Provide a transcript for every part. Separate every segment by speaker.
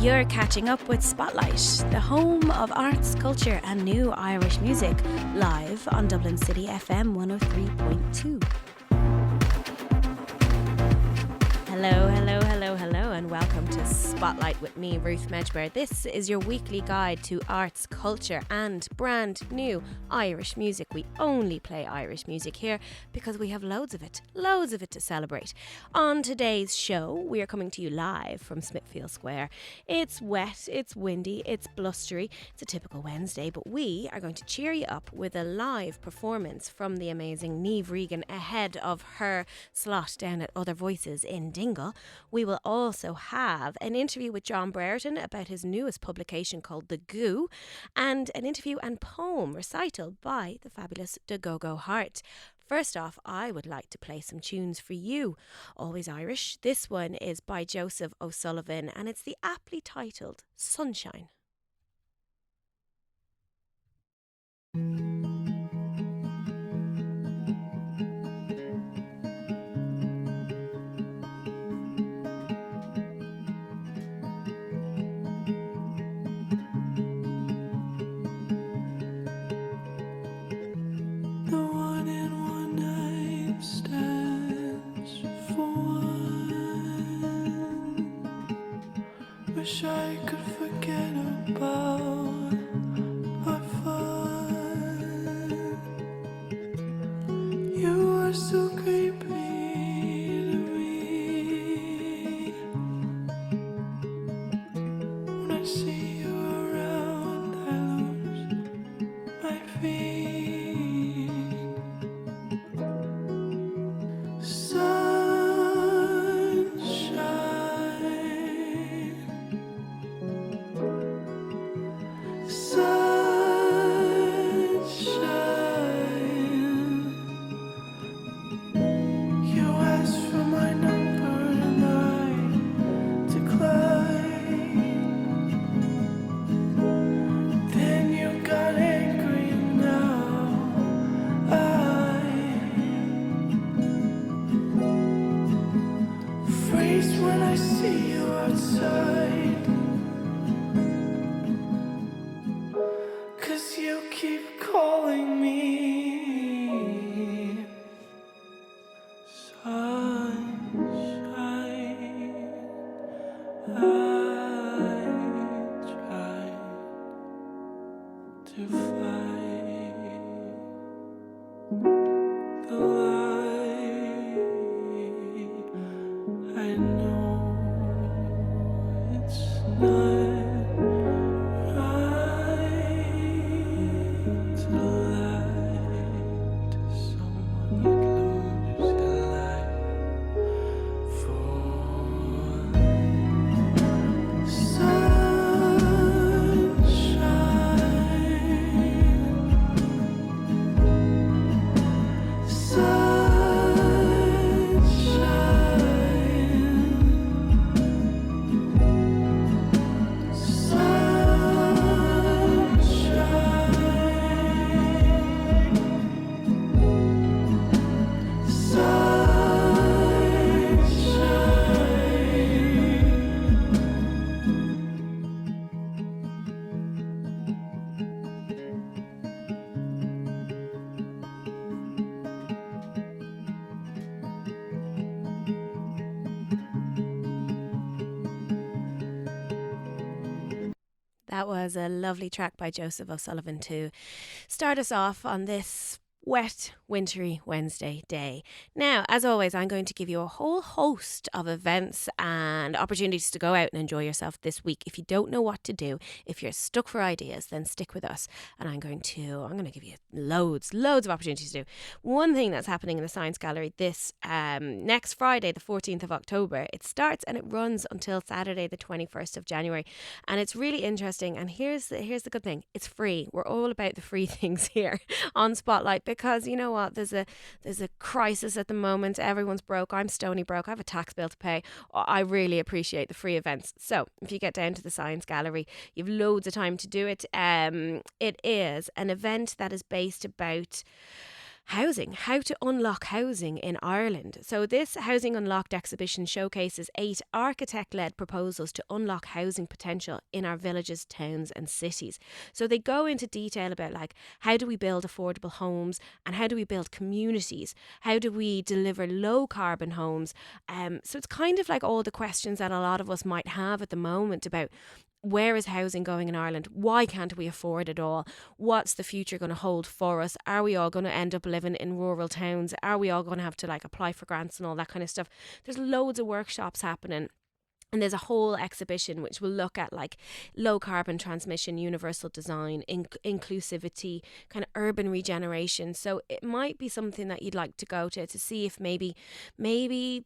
Speaker 1: You're catching up with Spotlight, the home of arts, culture and new Irish music, live on Dublin City FM 103.2. Hello, and welcome to Spotlight with me, Ruth Medjber. This is your weekly guide to arts, culture and brand new Irish music. We only play Irish music here because we have loads of it to celebrate. On today's show, we are coming to you live from Smithfield Square. It's wet, it's windy, it's blustery. It's a typical Wednesday, but we are going to cheer you up with a live performance from the amazing Niamh Regan ahead of her slot down at Other Voices in Dingle. We will also have an interview with John Brereton about his newest publication called Dagogo, and an interview and poem recital by the fabulous Dagogo Hart. First off, I would like to play some tunes for you. Always Irish. This one is by Joseph O'Sullivan, and it's the aptly titled Sunshine.
Speaker 2: Wish I could forget about our fun. You are so creepy to me. When I see you around, I lose my feet. When I see you outside, 'cause you keep calling me sunshine. I tried to fight the light. I know it's not right to lie to someone you'd lose your life for.
Speaker 1: That was a lovely track by Joseph O'Sullivan to start us off on this wet, wintry Wednesday day. Now, as always, I'm going to give you a whole host of events and opportunities to go out and enjoy yourself this week. If you don't know what to do, if you're stuck for ideas, then stick with us. And I'm going to give you loads of opportunities to do. One thing that's happening in the Science Gallery this next Friday, the 14th of October, it starts and it runs until Saturday, the 21st of January. And it's really interesting. And here's the good thing. It's free. We're all about the free things here on Spotlight, because you know what, there's a crisis at the moment. Everyone's broke. I'm stony broke. I have a tax bill to pay. I really appreciate the free events. So if you get down to the Science Gallery, you've loads of time to do it. It is an event that is based about Housing, how to unlock housing in Ireland. So this Housing Unlocked exhibition showcases 8 architect-led proposals to unlock housing potential in our villages, towns and cities. So they go into detail about like how do we build affordable homes and how do we build communities? How do we deliver low carbon homes? So it's kind of like all the questions that a lot of us might have at the moment about where is housing going in Ireland? Why can't we afford it all? What's the future going to hold for us? Are we all going to end up living in rural towns? Are we all going to have to like apply for grants and all that kind of stuff? There's loads of workshops happening. And there's a whole exhibition which will look at like low carbon transmission, universal design, inclusivity, kind of urban regeneration. So it might be something that you'd like to go to see if maybe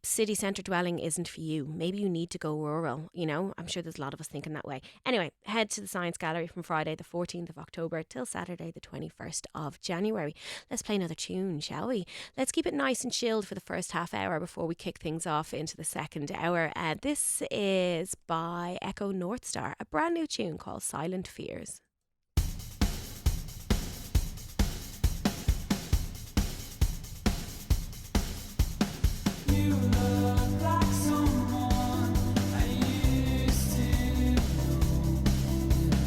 Speaker 1: city centre dwelling isn't for you. Maybe you need to go rural, you know. I'm sure there's a lot of us thinking that way. Anyway, head to the Science Gallery from Friday the 14th of October till Saturday the 21st of January. Let's play another tune, shall we? Let's keep it nice and chilled for the first half hour before we kick things off into the second hour. This is by Echo North Star, a brand new tune called Silent Fears.
Speaker 2: You look like someone I used to know.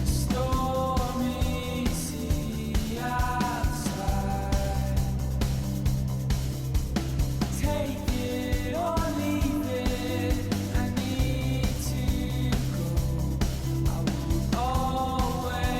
Speaker 2: Stormy sea outside. Take it or leave it. I need to go. I will always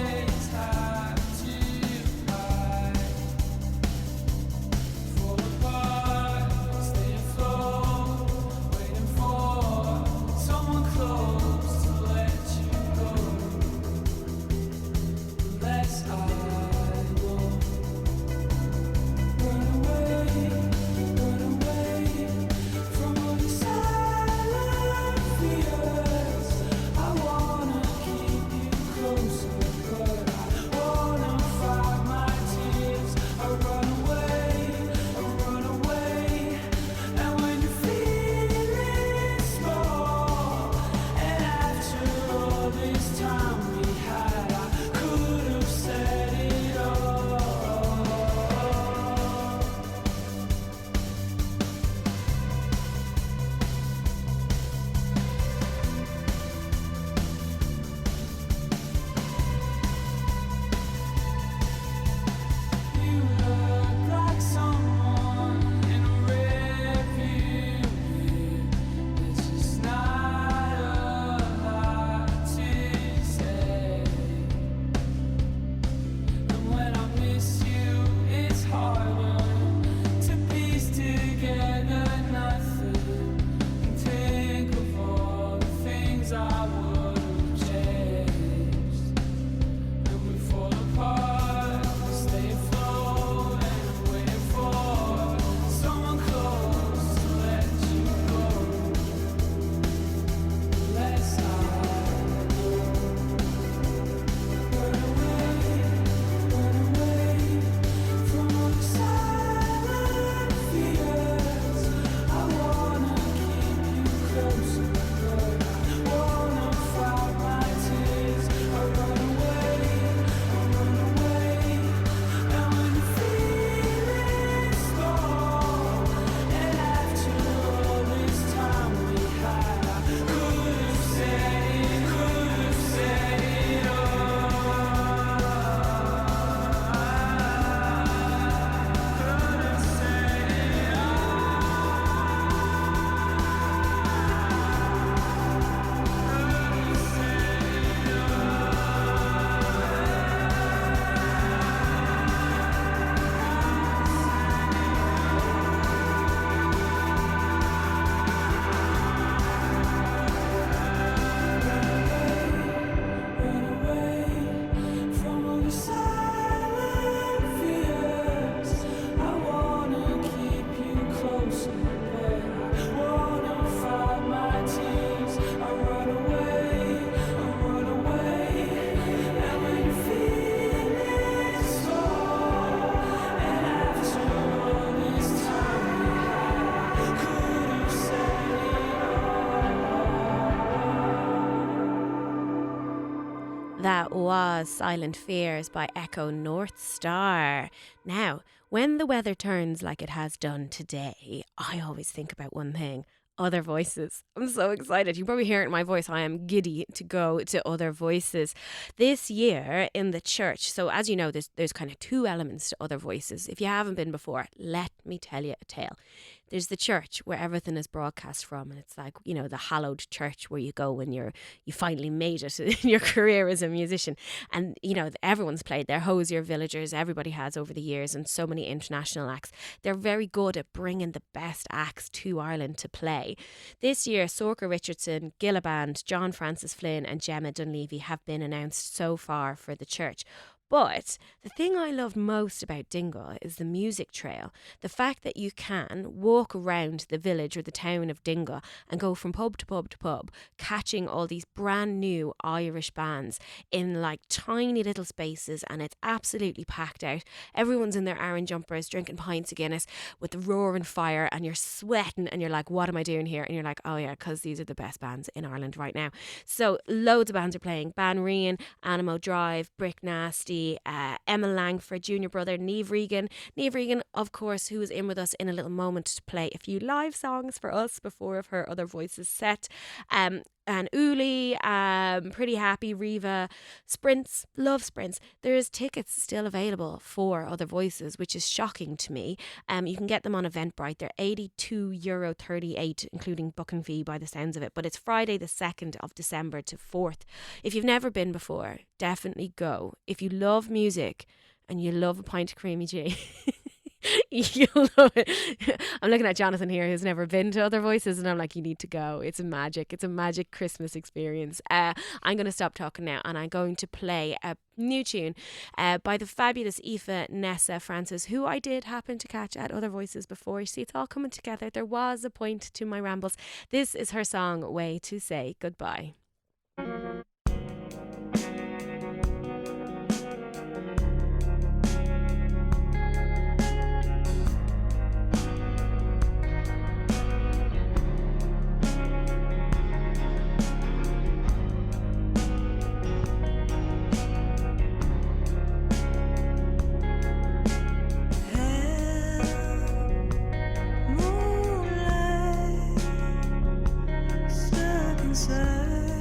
Speaker 1: That was Silent Fears by Echo North Star. Now, when the weather turns like it has done today, I always think about one thing. Other Voices. I'm so excited. You probably hear it in my voice. I am giddy to go to Other Voices this year in the church. So as you know, there's kind of two elements to Other Voices. If you haven't been before, let me tell you a tale. There's the church where everything is broadcast from, and it's like, you know, the hallowed church where you go when you finally made it in your career as a musician. And, you know, everyone's played there. Hosier, Villagers, everybody has over the years, and so many international acts. They're very good at bringing the best acts to Ireland to play. This year, Sorka Richardson, Gilla Band, John Francis Flynn and Gemma Dunleavy have been announced so far for the church. But the thing I love most about Dingle is the music trail. The fact that you can walk around the village or the town of Dingle and go from pub to pub to pub, catching all these brand new Irish bands in like tiny little spaces, and it's absolutely packed out. Everyone's in their Aran jumpers, drinking pints of Guinness with the roaring fire, and you're sweating and you're like, what am I doing here? And you're like, oh yeah, because these are the best bands in Ireland right now. So loads of bands are playing. Banreen, Animo Drive, Brick Nasty, Emma Langford, Junior Brother, Niamh Regan. Niamh Regan, of course, who is in with us in a little moment to play a few live songs for us before her Other Voices set. And Uli, Pretty Happy, Riva, Sprints, love Sprints. There's tickets still available for Other Voices, which is shocking to me. You can get them on Eventbrite. They're €82.38, including booking fee by the sounds of it. But it's Friday the 2nd of December to 4th. If you've never been before, definitely go. If you love music and you love a pint of creamy tea, you'll love it. I'm looking at Jonathan here, who's never been to Other Voices, and I'm like, you need to go. It's a magic Christmas experience. I'm going to stop talking now, and I'm going to play a new tune by the fabulous Aoife Nessa Francis, who I did happen to catch at Other Voices before. You see, it's all coming together. There was a point to my rambles. This is her song, Way to Say Goodbye.
Speaker 2: Moonlight stuck inside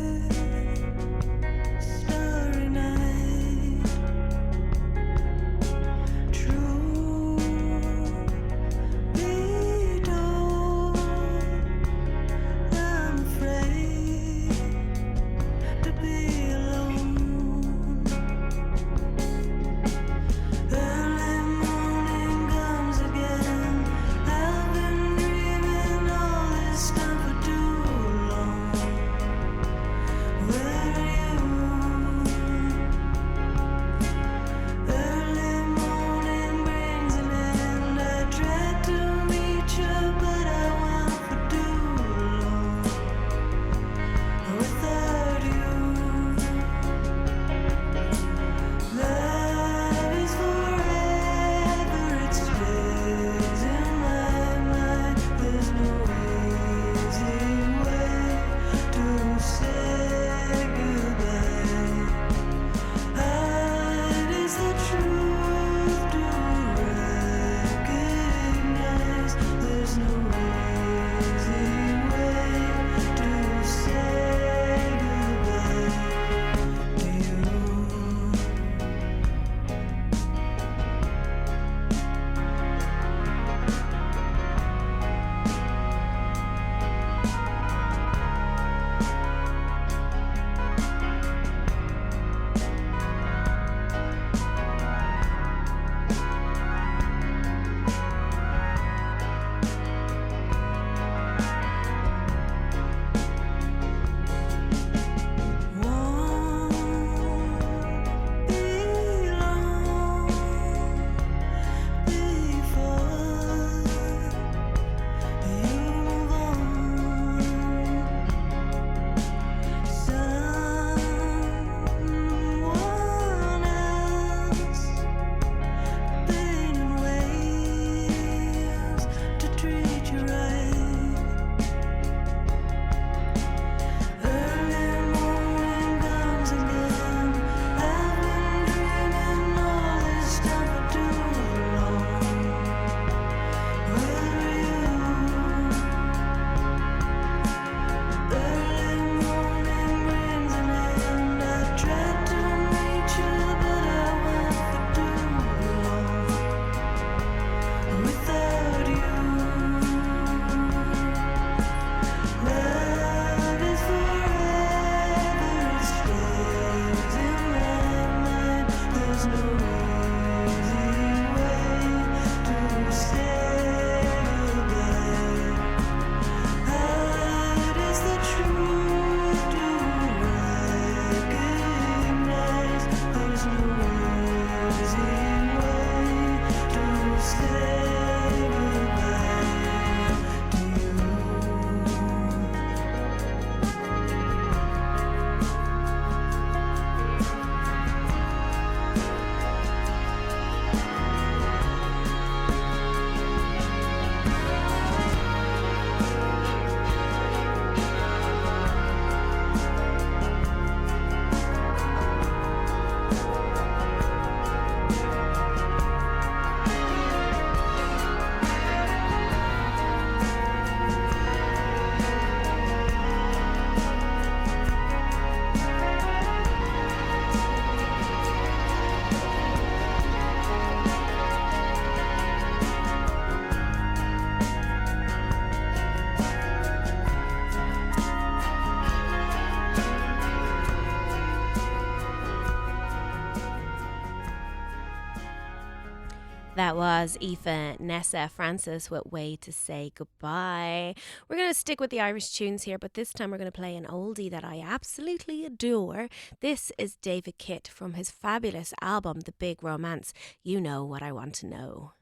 Speaker 1: That was Aoife Nessa Francis with Way to Say Goodbye. We're going to stick with the Irish tunes here, but this time we're going to play an oldie that I absolutely adore. This is David Kitt from his fabulous album, The Big Romance. You know what I want to know.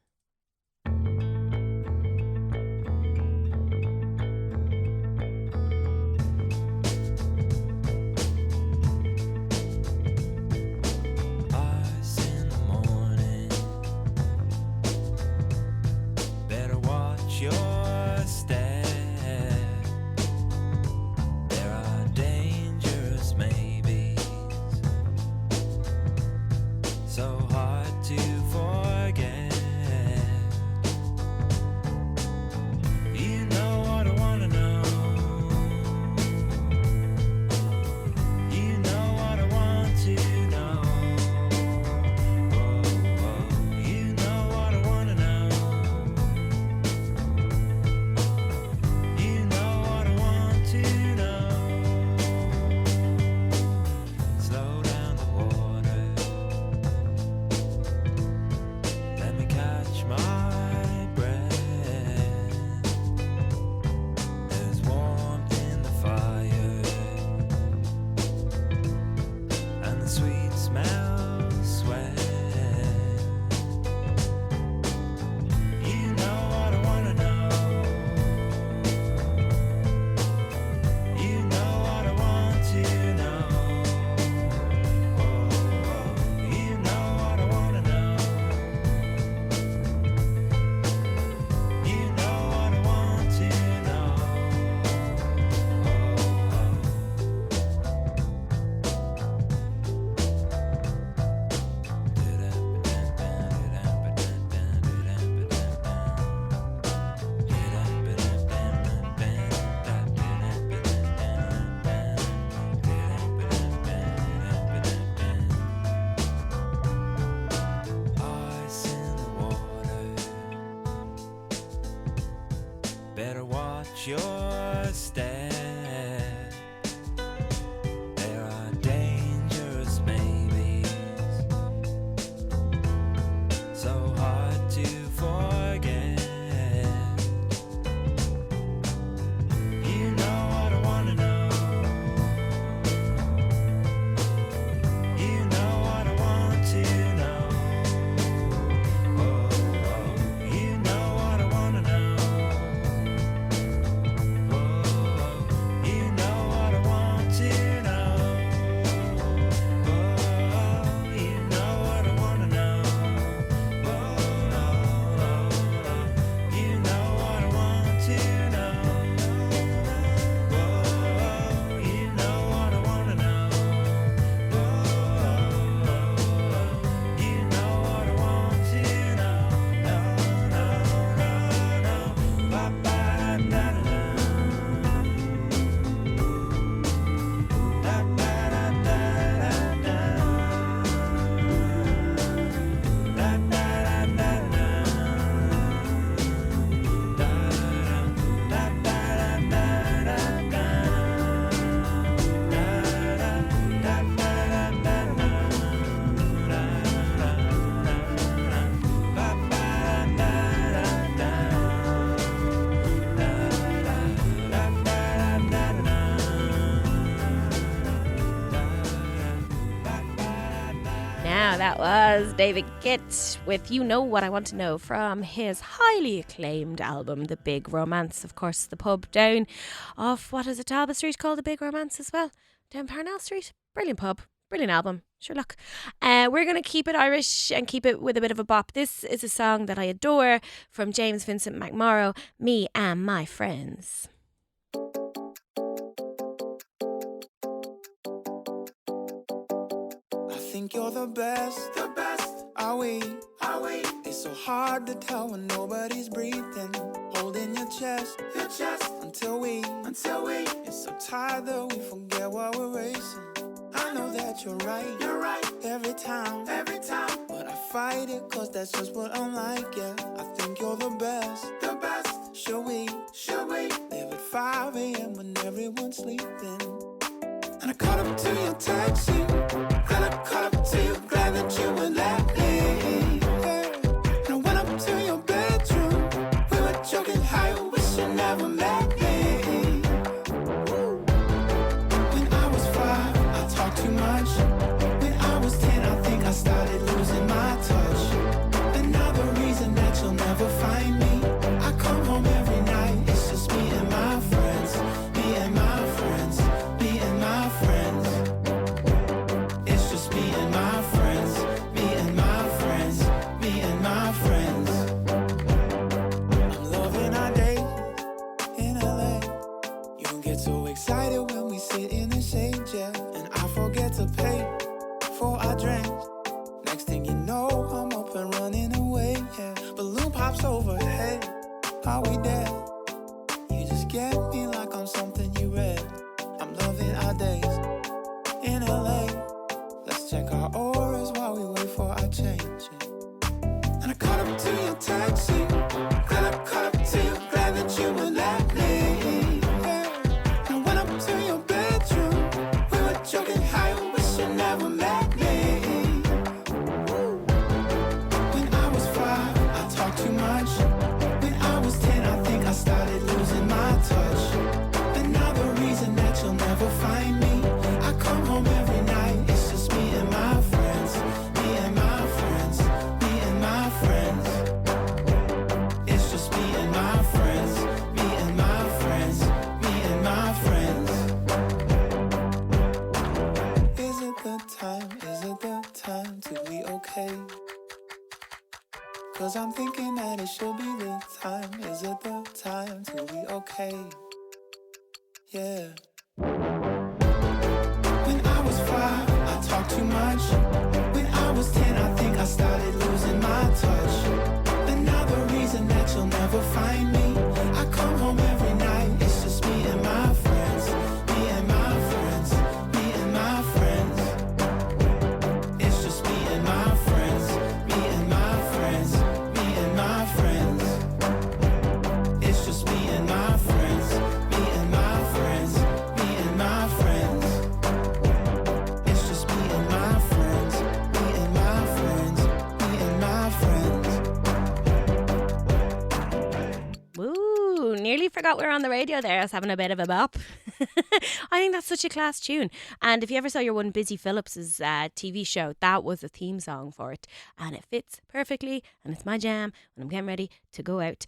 Speaker 2: Your step. There are dangerous maybes, so hard to forget. You know what I wanna know. You know what I want to know. Oh, oh, you know what I wanna know. Better watch your step. There are dangerous maybes, so hard to forget. You know what I wanna know. You know what I want to know. Oh, oh, you know what I wanna know.
Speaker 1: That was David Kitt with You Know What I Want to Know from his highly acclaimed album, The Big Romance. Of course, the pub down off, what is it, Talbot Street, called The Big Romance as well. Down Parnell Street. Brilliant pub. Brilliant album. Sure, look. We're going to keep it Irish and keep it with a bit of a bop. This is a song that I adore from James Vincent McMorrow, Me and My Friends.
Speaker 3: I think you're the best, are we? It's so hard to tell when nobody's breathing. Holding your chest, until we. It's so tired that we forget what we're racing. I know that you're right, every time. But I fight it, cause that's just what I'm like, yeah. I think you're the best. Should we live at 5 a.m. when everyone's sleeping? And I caught up to your taxi, and I caught up to you, glad that you would let me. And when get so excited when we sit in the shade, yeah. And I forget to pay for our drinks. Next thing you know, I'm up and running away, yeah. Balloon pops overhead, are we dead? You just get me like I'm something you read. I'm loving our days in LA. Let's check our auras while we wait for our change, yeah. And I caught up to your taxi, then I caught up to you, glad that you would let me, yeah. And I went up to your bedroom, we were joking how you wish you never met me. When I was 5, I talked too much. When I was 10, I think I started losing my touch. But now the reason that you'll never find me, I come home every night, it's just me and my friends, me and my friends, me and my friends. It's just me and my friends, me and my friends, me and my friends. Is it the time to be okay? 'Cause I'm thinking that it should be the time. Is it the time to be okay? Yeah. When I was 5, I talked too much. When I was 10, I think I started losing my touch. But now the reason that you'll never find me, I come home every night, it's just me and my friends, me and my friends, me and my friends. It's just me and my friends, me and my friends, me and my friends. It's just me and my friends, me and my friends, me and my friends. It's just me and my friends, me and my friends, me and my friends.
Speaker 1: Woo, nearly forgot we were on the radio there. I was having a bit of a bop. I think that's such a class tune. And if you ever saw your one Busy Phillips's TV show, that was a theme song for it. And it fits perfectly. And it's my jam when I'm getting ready to go out.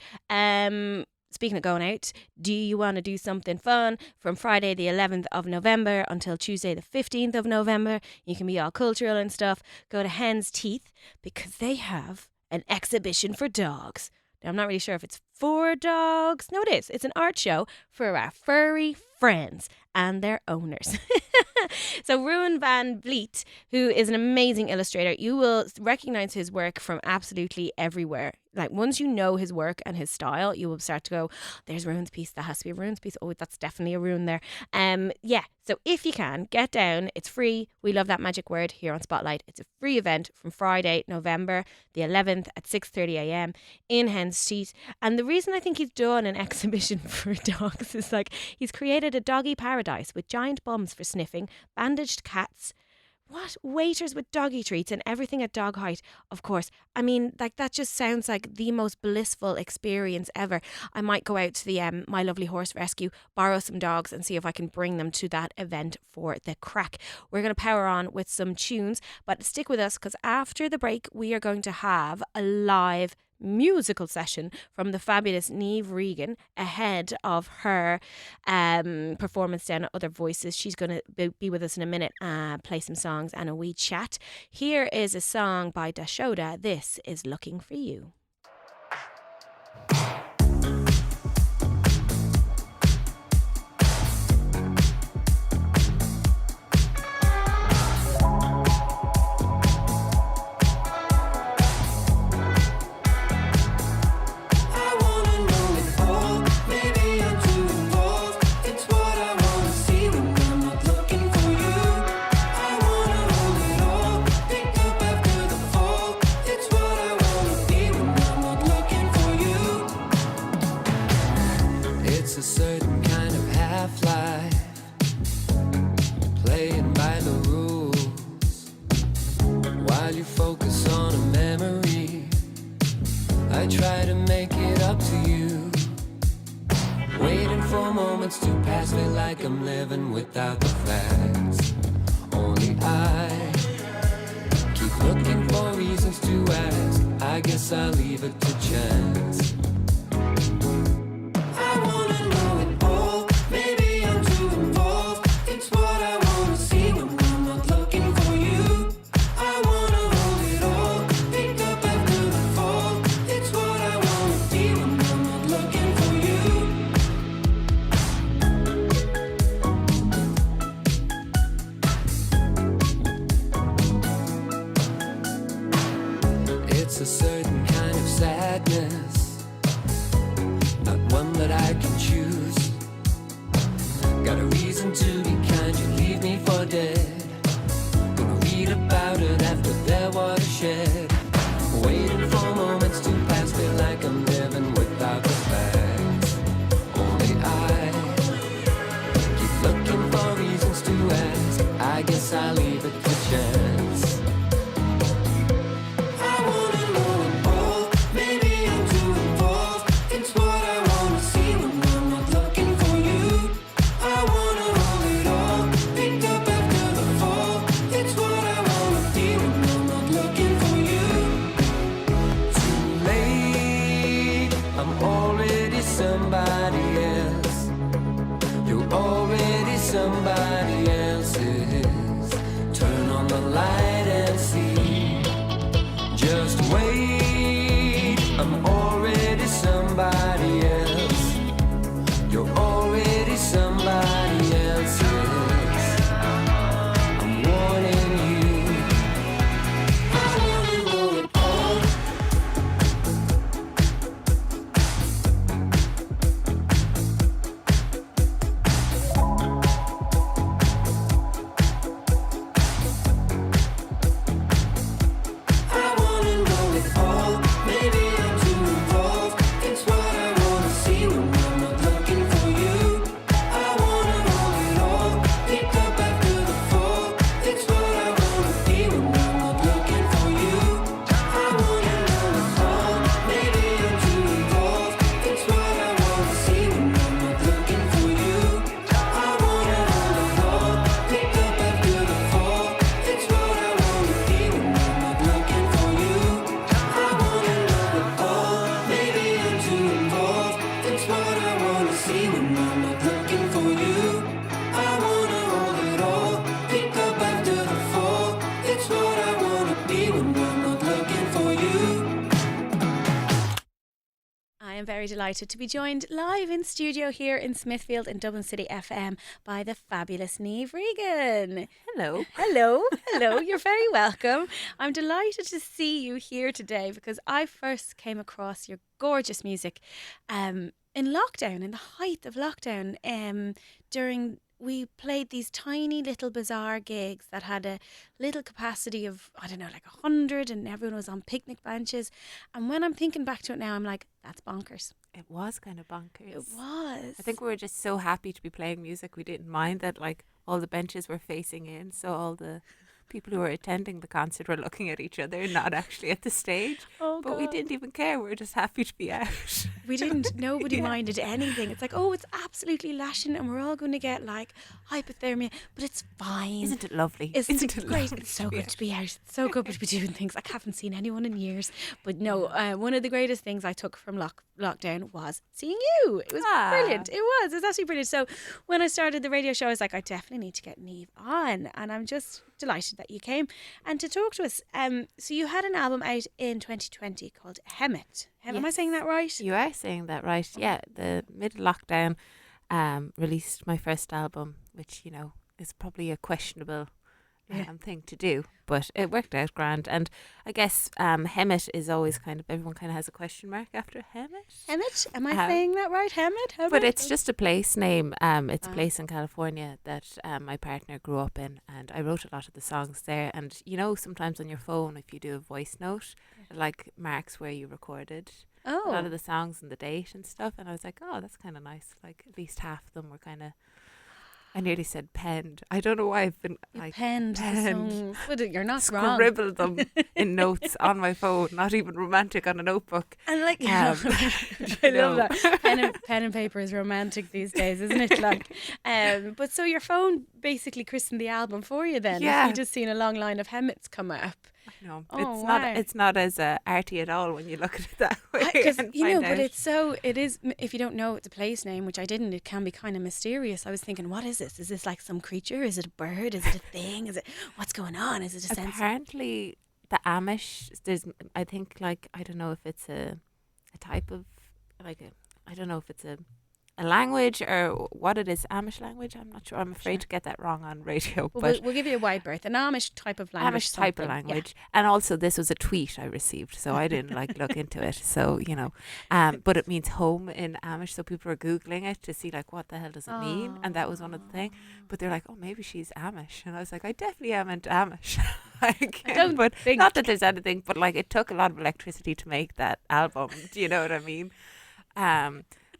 Speaker 1: Speaking of going out, do you want to do something fun from Friday the 11th of November until Tuesday the 15th of November? You can be all cultural and stuff. Go to Hen's Teeth because they have an exhibition for dogs. Now, I'm not really sure if it's for dogs. No, it is. It's an art show for our furry friends and their owners. So Ruan Van Vliet, who is an amazing illustrator, you will recognize his work from absolutely everywhere. Like once you know his work and his style, you will start to go, there's Ruan's piece, that has to be a Ruan's piece. Oh, that's definitely a Ruan there. Yeah, so if you can, get down. It's free. We love that magic word here on Spotlight. It's a free event from Friday, November the 11th at 6:30 a.m. in Hen's Teeth. And the reason I think he's done an exhibition for dogs is like he's created a doggy paradise with giant bums for sniffing, bandaged cats, waiters with doggy treats and everything at dog height, of course. I mean, like that just sounds like the most blissful experience ever. I might go out to the My Lovely Horse Rescue, borrow some dogs and see if I can bring them to that event for the crack. We're going to power on with some tunes, but stick with us because after the break we are going to have a live musical session from the fabulous Niamh Regan ahead of her performance down at Other Voices. She's going to be with us in a minute, play some songs and a wee chat. Here is a song by Dashoda. This is Looking for You. delighted to be joined live in studio here in Smithfield in Dublin City FM by the fabulous Niamh Regan.
Speaker 4: Hello.
Speaker 1: Hello, you're very welcome. I'm delighted to see you here today because I first came across your gorgeous music in lockdown, in the height of lockdown, we played these tiny little bazaar gigs that had a little capacity of, I don't know, like 100, and everyone was on picnic benches. And when I'm thinking back to it now, I'm like, that's bonkers.
Speaker 4: It was kind of bonkers.
Speaker 1: It was.
Speaker 4: I think we were just so happy to be playing music. We didn't mind that like all the benches were facing in, so all the people who were attending the concert were looking at each other, not actually at the stage.
Speaker 1: Oh,
Speaker 4: but we
Speaker 1: God.
Speaker 4: didn't even care. We were just happy to be out.
Speaker 1: We didn't. Nobody
Speaker 4: Yeah.
Speaker 1: minded anything. It's like, oh, it's absolutely lashing, and we're all going to get like hypothermia, but it's fine.
Speaker 4: Isn't it lovely?
Speaker 1: Isn't it great?
Speaker 4: lovely
Speaker 1: It's so
Speaker 4: to be
Speaker 1: good
Speaker 4: out?
Speaker 1: to be out. It's so good to be doing things. I haven't seen anyone in years. But no, one of the greatest things I took from lockdown was seeing you. It was brilliant. It was absolutely brilliant. So when I started the radio show, I was like, I definitely need to get Niamh on. And I'm just delighted that you came and to talk to us. So you had an album out in 2020 called Hemet. Am I saying that right?
Speaker 4: You are saying that right. Yeah, the mid-lockdown released my first album, which, you know, is probably a questionable thing to do, but it worked out grand. And I guess Hemet is always kind of, everyone kind of has a question mark after Hemet.
Speaker 1: Hemet? Am I saying that right? Hemet?
Speaker 4: But it's just a place name. It's a place in California that my partner grew up in, and I wrote a lot of the songs there. And you know, sometimes on your phone, if you do a voice note, it like marks where you recorded a lot of the songs and the date and stuff. And I was like, oh, that's kind of nice. Like at least half of them were kind of, I nearly said penned. I don't know why I've been like
Speaker 1: penned the songs. But you're not wrong.
Speaker 4: Scribbled them in notes on my phone, not even romantic on a notebook.
Speaker 1: And like, I love that. Pen and paper is romantic these days, isn't it? Like, but so your phone basically christened the album for you then.
Speaker 4: Yeah.
Speaker 1: You just seen a long line of Hemets come up.
Speaker 4: No,
Speaker 1: Oh,
Speaker 4: it's not as arty at all when you look at it that way.
Speaker 1: Because
Speaker 4: and
Speaker 1: you know,
Speaker 4: find
Speaker 1: but
Speaker 4: out.
Speaker 1: it's so, it is, if you don't know it's a place name, which I didn't, it can be kind of mysterious. I was thinking, what is this? Is this like some creature? Is it a bird? Is it a thing? Is it, what's going on? Is it a sense?
Speaker 4: Apparently the Amish, there's, I think, like, I don't know if it's a type of, like I don't know if it's a language or what it is. Amish language, I'm not sure. I'm afraid to get that wrong on radio.
Speaker 1: Well,
Speaker 4: but
Speaker 1: we'll give you a wide berth. An Amish type of language.
Speaker 4: Amish type of
Speaker 1: something.
Speaker 4: language. And also this was a tweet I received, so I didn't like look into it. So, you know, but it means home in Amish, so people are Googling it to see like what the hell does it mean, and that was one of the things. But they're like, oh, maybe she's Amish, and I was like, I definitely am into Amish. Like,
Speaker 1: I don't
Speaker 4: but
Speaker 1: think-
Speaker 4: not that there's anything, but like it took a lot of electricity to make that album. Do you know what I mean?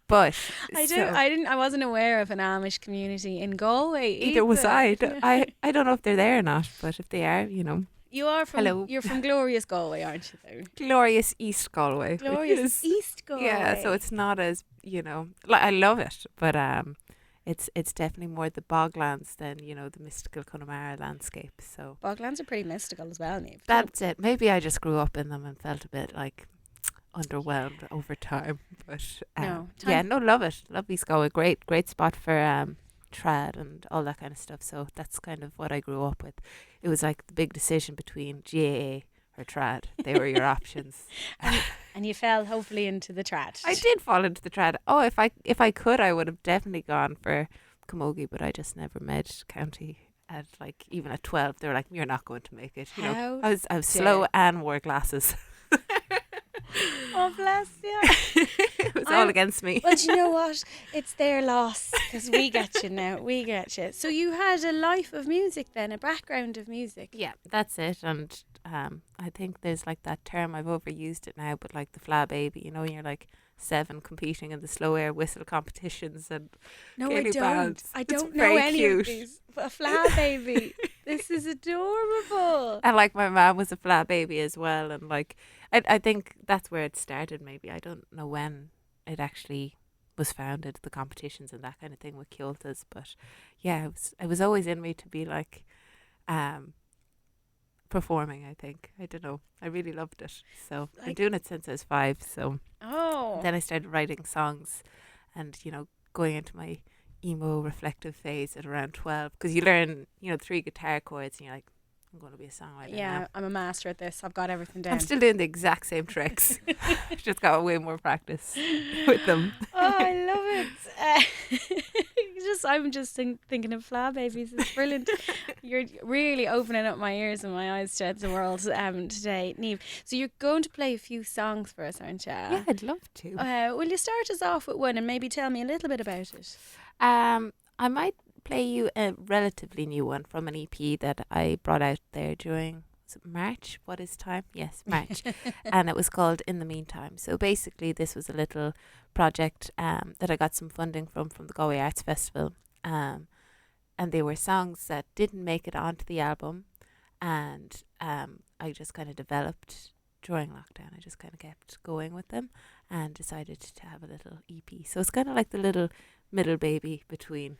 Speaker 4: But
Speaker 1: I wasn't aware of an Amish community in Galway
Speaker 4: either was I.
Speaker 1: Yeah.
Speaker 4: I don't know if they're there or not, but if they are, you know,
Speaker 1: You are from,
Speaker 4: Hello.
Speaker 1: you're from glorious Galway, aren't you though?
Speaker 4: glorious East Galway. which
Speaker 1: Glorious
Speaker 4: is-
Speaker 1: East Galway.
Speaker 4: Yeah, so it's not as, you know, like I love it, but it's definitely more the boglands than, you know, the mystical Connemara landscape. So
Speaker 1: Boglands are pretty mystical as well, Niamh.
Speaker 4: that's it. Maybe I just grew up in them and felt a bit like underwhelmed over time. But love it. Love East Galway. Great spot for trad and all that kind of stuff. So that's kind of what I grew up with. It was like the big decision between GAA or trad. They were your options.
Speaker 1: And you fell hopefully into the trad.
Speaker 4: I did fall into the trad. Oh, if I could, I would have definitely gone for Camogie, but I just never made county at like even at 12. They were like, you're not going to make it. You know,
Speaker 1: How
Speaker 4: I was slow and wore glasses.
Speaker 1: Oh, bless you.
Speaker 4: It was all against me.
Speaker 1: But you know what? It's their loss because we get you now. We get you. So you had a life of music then, a background of music.
Speaker 4: Yeah, that's it. And I think there's like that term, I've overused it now, but like the fla baby, you know, you're like 7 competing in the slow air whistle competitions and
Speaker 1: No, I
Speaker 4: Gaelic
Speaker 1: don't.
Speaker 4: bands.
Speaker 1: I
Speaker 4: It's
Speaker 1: don't know
Speaker 4: very
Speaker 1: any of
Speaker 4: cute.
Speaker 1: these. But a flat baby. This is adorable.
Speaker 4: And like my mom was a flat baby as well, and like I think that's where it started. Maybe I don't know when it actually was founded, the competitions and that kind of thing with Kiltas, but yeah, it was always in me to be like performing. I think, I don't know, I really loved it, so I've been doing it since I was 5. So then I started writing songs, and you know, going into my emo reflective phase at around 12, because you learn, you know, 3 guitar chords and you're like, I'm going to be a songwriter
Speaker 5: Yeah,
Speaker 4: now.
Speaker 5: I'm a master at this. I've got everything down.
Speaker 4: I'm still doing the exact same tricks. Just got way more practice with them.
Speaker 5: Oh, I love it. I'm just thinking of Fla Babies. It's brilliant. You're really opening up my ears and my eyes to the world today, Niamh. So you're going to play a few songs for us, aren't you?
Speaker 4: Yeah, I'd love to.
Speaker 5: Will you start us off with one and maybe tell me a little bit about it?
Speaker 4: I might play you a relatively new one from an EP that I brought out there during March. What is time? Yes, March. And it was called In the Meantime. So basically this was a little project that I got some funding from the Galway Arts Festival. And they were songs that didn't make it onto the album. And I just kind of developed during lockdown. I just kind of kept going with them and decided to have a little EP. So it's kind of like the little middle baby between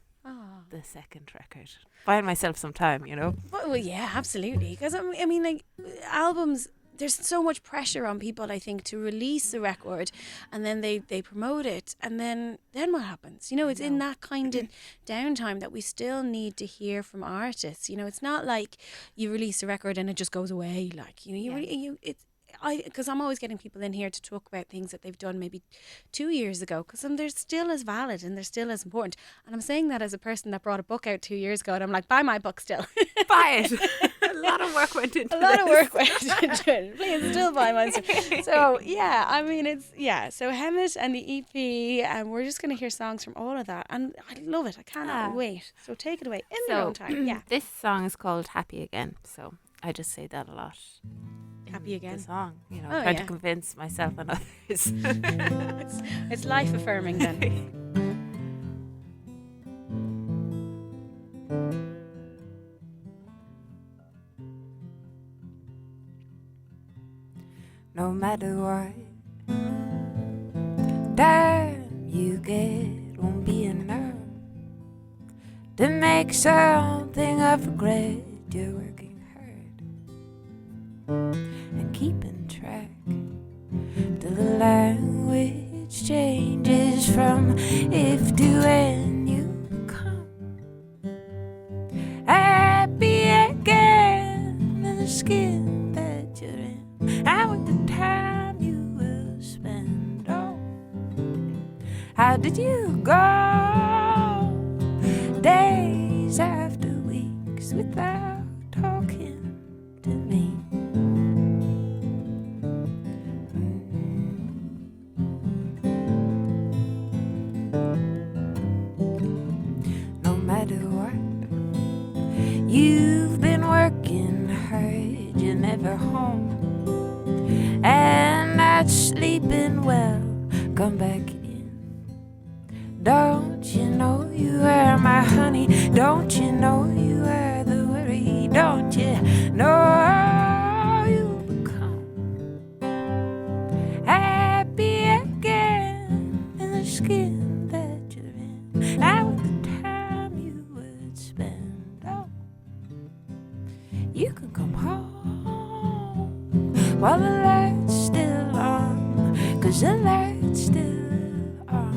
Speaker 4: the second record. Buying myself some time, you know.
Speaker 5: Well, yeah, absolutely. Because I mean, like albums, there's so much pressure on people, I think, to release a record, and then they promote it, and then what happens? You know, it's in that kind of downtime that we still need to hear from artists. You know, it's not like you release a record and it just goes away. Like, you know, because I'm always getting people in here to talk about things that they've done maybe 2 years ago, because they're still as valid and they're still as important. And I'm saying that as a person that brought a book out 2 years ago, and I'm like, buy my book still.
Speaker 4: Buy it. A lot of work went into it.
Speaker 5: A lot of work went into it. Please still buy mine. So yeah, I mean, so Hemet and the EP, and we're just going to hear songs from all of that, and I love it. I cannot wait. So take it away in your own time. Yeah.
Speaker 4: This song is called Happy Again, so I just say that a lot.
Speaker 5: Happy Again.
Speaker 4: The song, you know,
Speaker 5: Oh,
Speaker 4: trying
Speaker 5: yeah.
Speaker 4: to convince myself and others.
Speaker 5: It's life affirming then.
Speaker 4: No matter what time you get, won't be enough to make something of regret. You're working hard and keeping track till the language changes from if to when you come happy again in the skin that you're in. How with the time you will spend. Oh, how did you go? Days after weeks without talking to me. No matter what, you've been working hard, you're never home. And not sleeping well, come back in. Don't you know you are my honey? Don't you know you are the worry? Don't you know you become happy again in the skin that you're in? And with the time you would spend, oh, you can come home while the light's still on, 'cause the light's still on.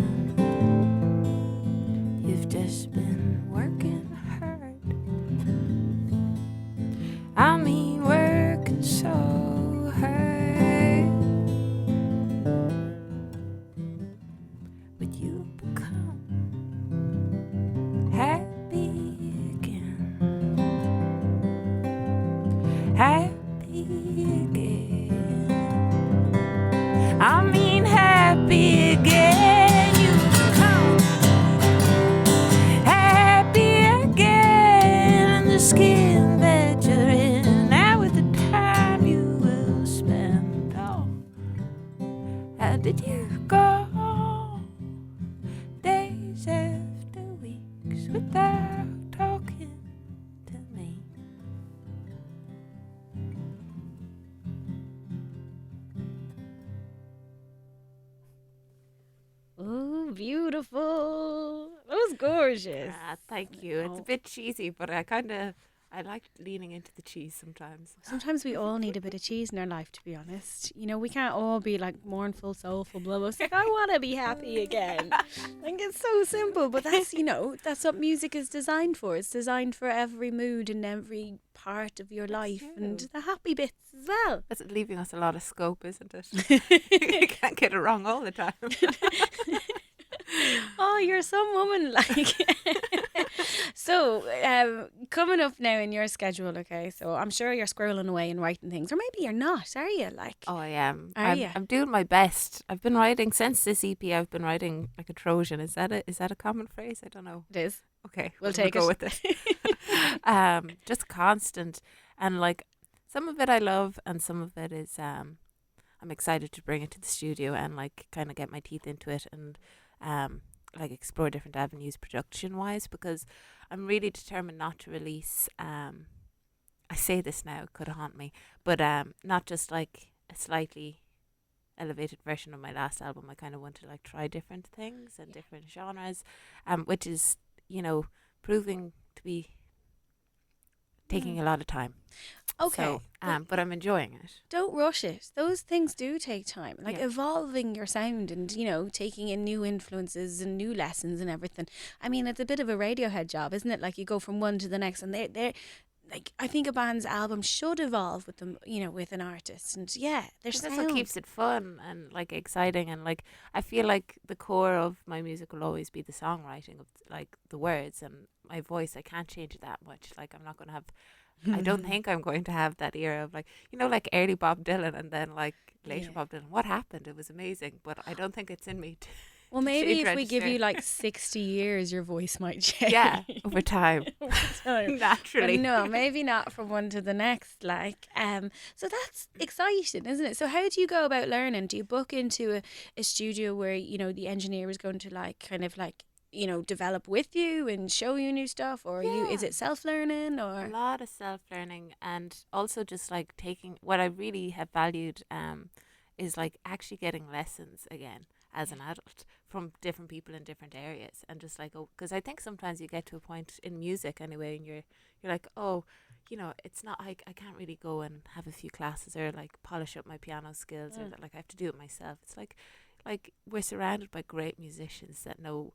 Speaker 4: You've just been working hard, I mean working so hard, but you become happy again. Happy again. I mean happy again. You become happy again in the skin that you're in. Now with the time you will spend. Oh, how did you go? Days after weeks without talking to me.
Speaker 5: Oh, beautiful. That was gorgeous.
Speaker 4: Thank you. It's a bit cheesy, but I I like leaning into the cheese sometimes.
Speaker 5: Sometimes we all need a bit of cheese in our life, to be honest. You know, we can't all be like mournful, soulful, blah, blah. It's like, I want to be happy again. Like, it's so simple, but that's, you know, that's what music is designed for. It's designed for every mood and every part of your life and the happy bits as well.
Speaker 4: That's leaving us a lot of scope, isn't it? You can't get it wrong all the time.
Speaker 5: Oh, you're some woman, like. So, coming up now in your schedule, okay, so I'm sure you're squirreling away and writing things, or maybe you're not, are you? Like,
Speaker 4: Oh, I am.
Speaker 5: Are ya?
Speaker 4: I'm doing my best. I've been writing since this EP. I've been writing like a Trojan. Is that a common phrase? I don't know.
Speaker 5: it is.
Speaker 4: Okay,
Speaker 5: We'll take
Speaker 4: go
Speaker 5: it.
Speaker 4: with it. Just constant, and like some of it I love, and some of it is I'm excited to bring it to the studio and like kind of get my teeth into it and like explore different avenues production wise, because I'm really determined not to release. I say this now, it could haunt me, but not just like a slightly elevated version of my last album. I kind of want to like try different things and different genres, which is, you know, proving to be taking a lot of time.
Speaker 5: Okay.
Speaker 4: So, but I'm enjoying it.
Speaker 5: Don't rush it. Those things do take time. Like
Speaker 4: Yeah.
Speaker 5: evolving your sound and, you know, taking in new influences and new lessons and everything. I mean, it's a bit of a Radiohead job, isn't it? Like you go from one to the next and they're like, I think a band's album should evolve with them, you know, with an artist. And yeah, there's
Speaker 4: That's what keeps it fun and like exciting, and like I feel like the core of my music will always be the songwriting of like the words and my voice. I can't change it that much. Like I'm not going to have. I don't think I'm going to have that era of like, you know, like early Bob Dylan and then like later
Speaker 5: Yeah.
Speaker 4: Bob Dylan. What happened? It was amazing, but I don't think it's in me.
Speaker 5: Well, maybe
Speaker 4: change
Speaker 5: if we give
Speaker 4: register.
Speaker 5: you like 60 years, your voice might change.
Speaker 4: Yeah, over time,
Speaker 5: Over time.
Speaker 4: naturally.
Speaker 5: But no, maybe not from one to the next. Like, so that's exciting, isn't it? So how do you go about learning? Do you book into a studio where, you know, the engineer is going to like kind of like, you know, develop with you and show you new stuff, or is
Speaker 4: Yeah.
Speaker 5: it self-learning
Speaker 4: A
Speaker 5: or?
Speaker 4: lot of self-learning, and also just like taking what I really have valued is like actually getting lessons again as an adult from different people in different areas, and just like, oh, because I think sometimes you get to a point in music anyway and you're like, oh, you know, it's not like I can't really go and have a few classes or like polish up my piano skills or that, like I have to do it myself. It's like we're surrounded by great musicians that know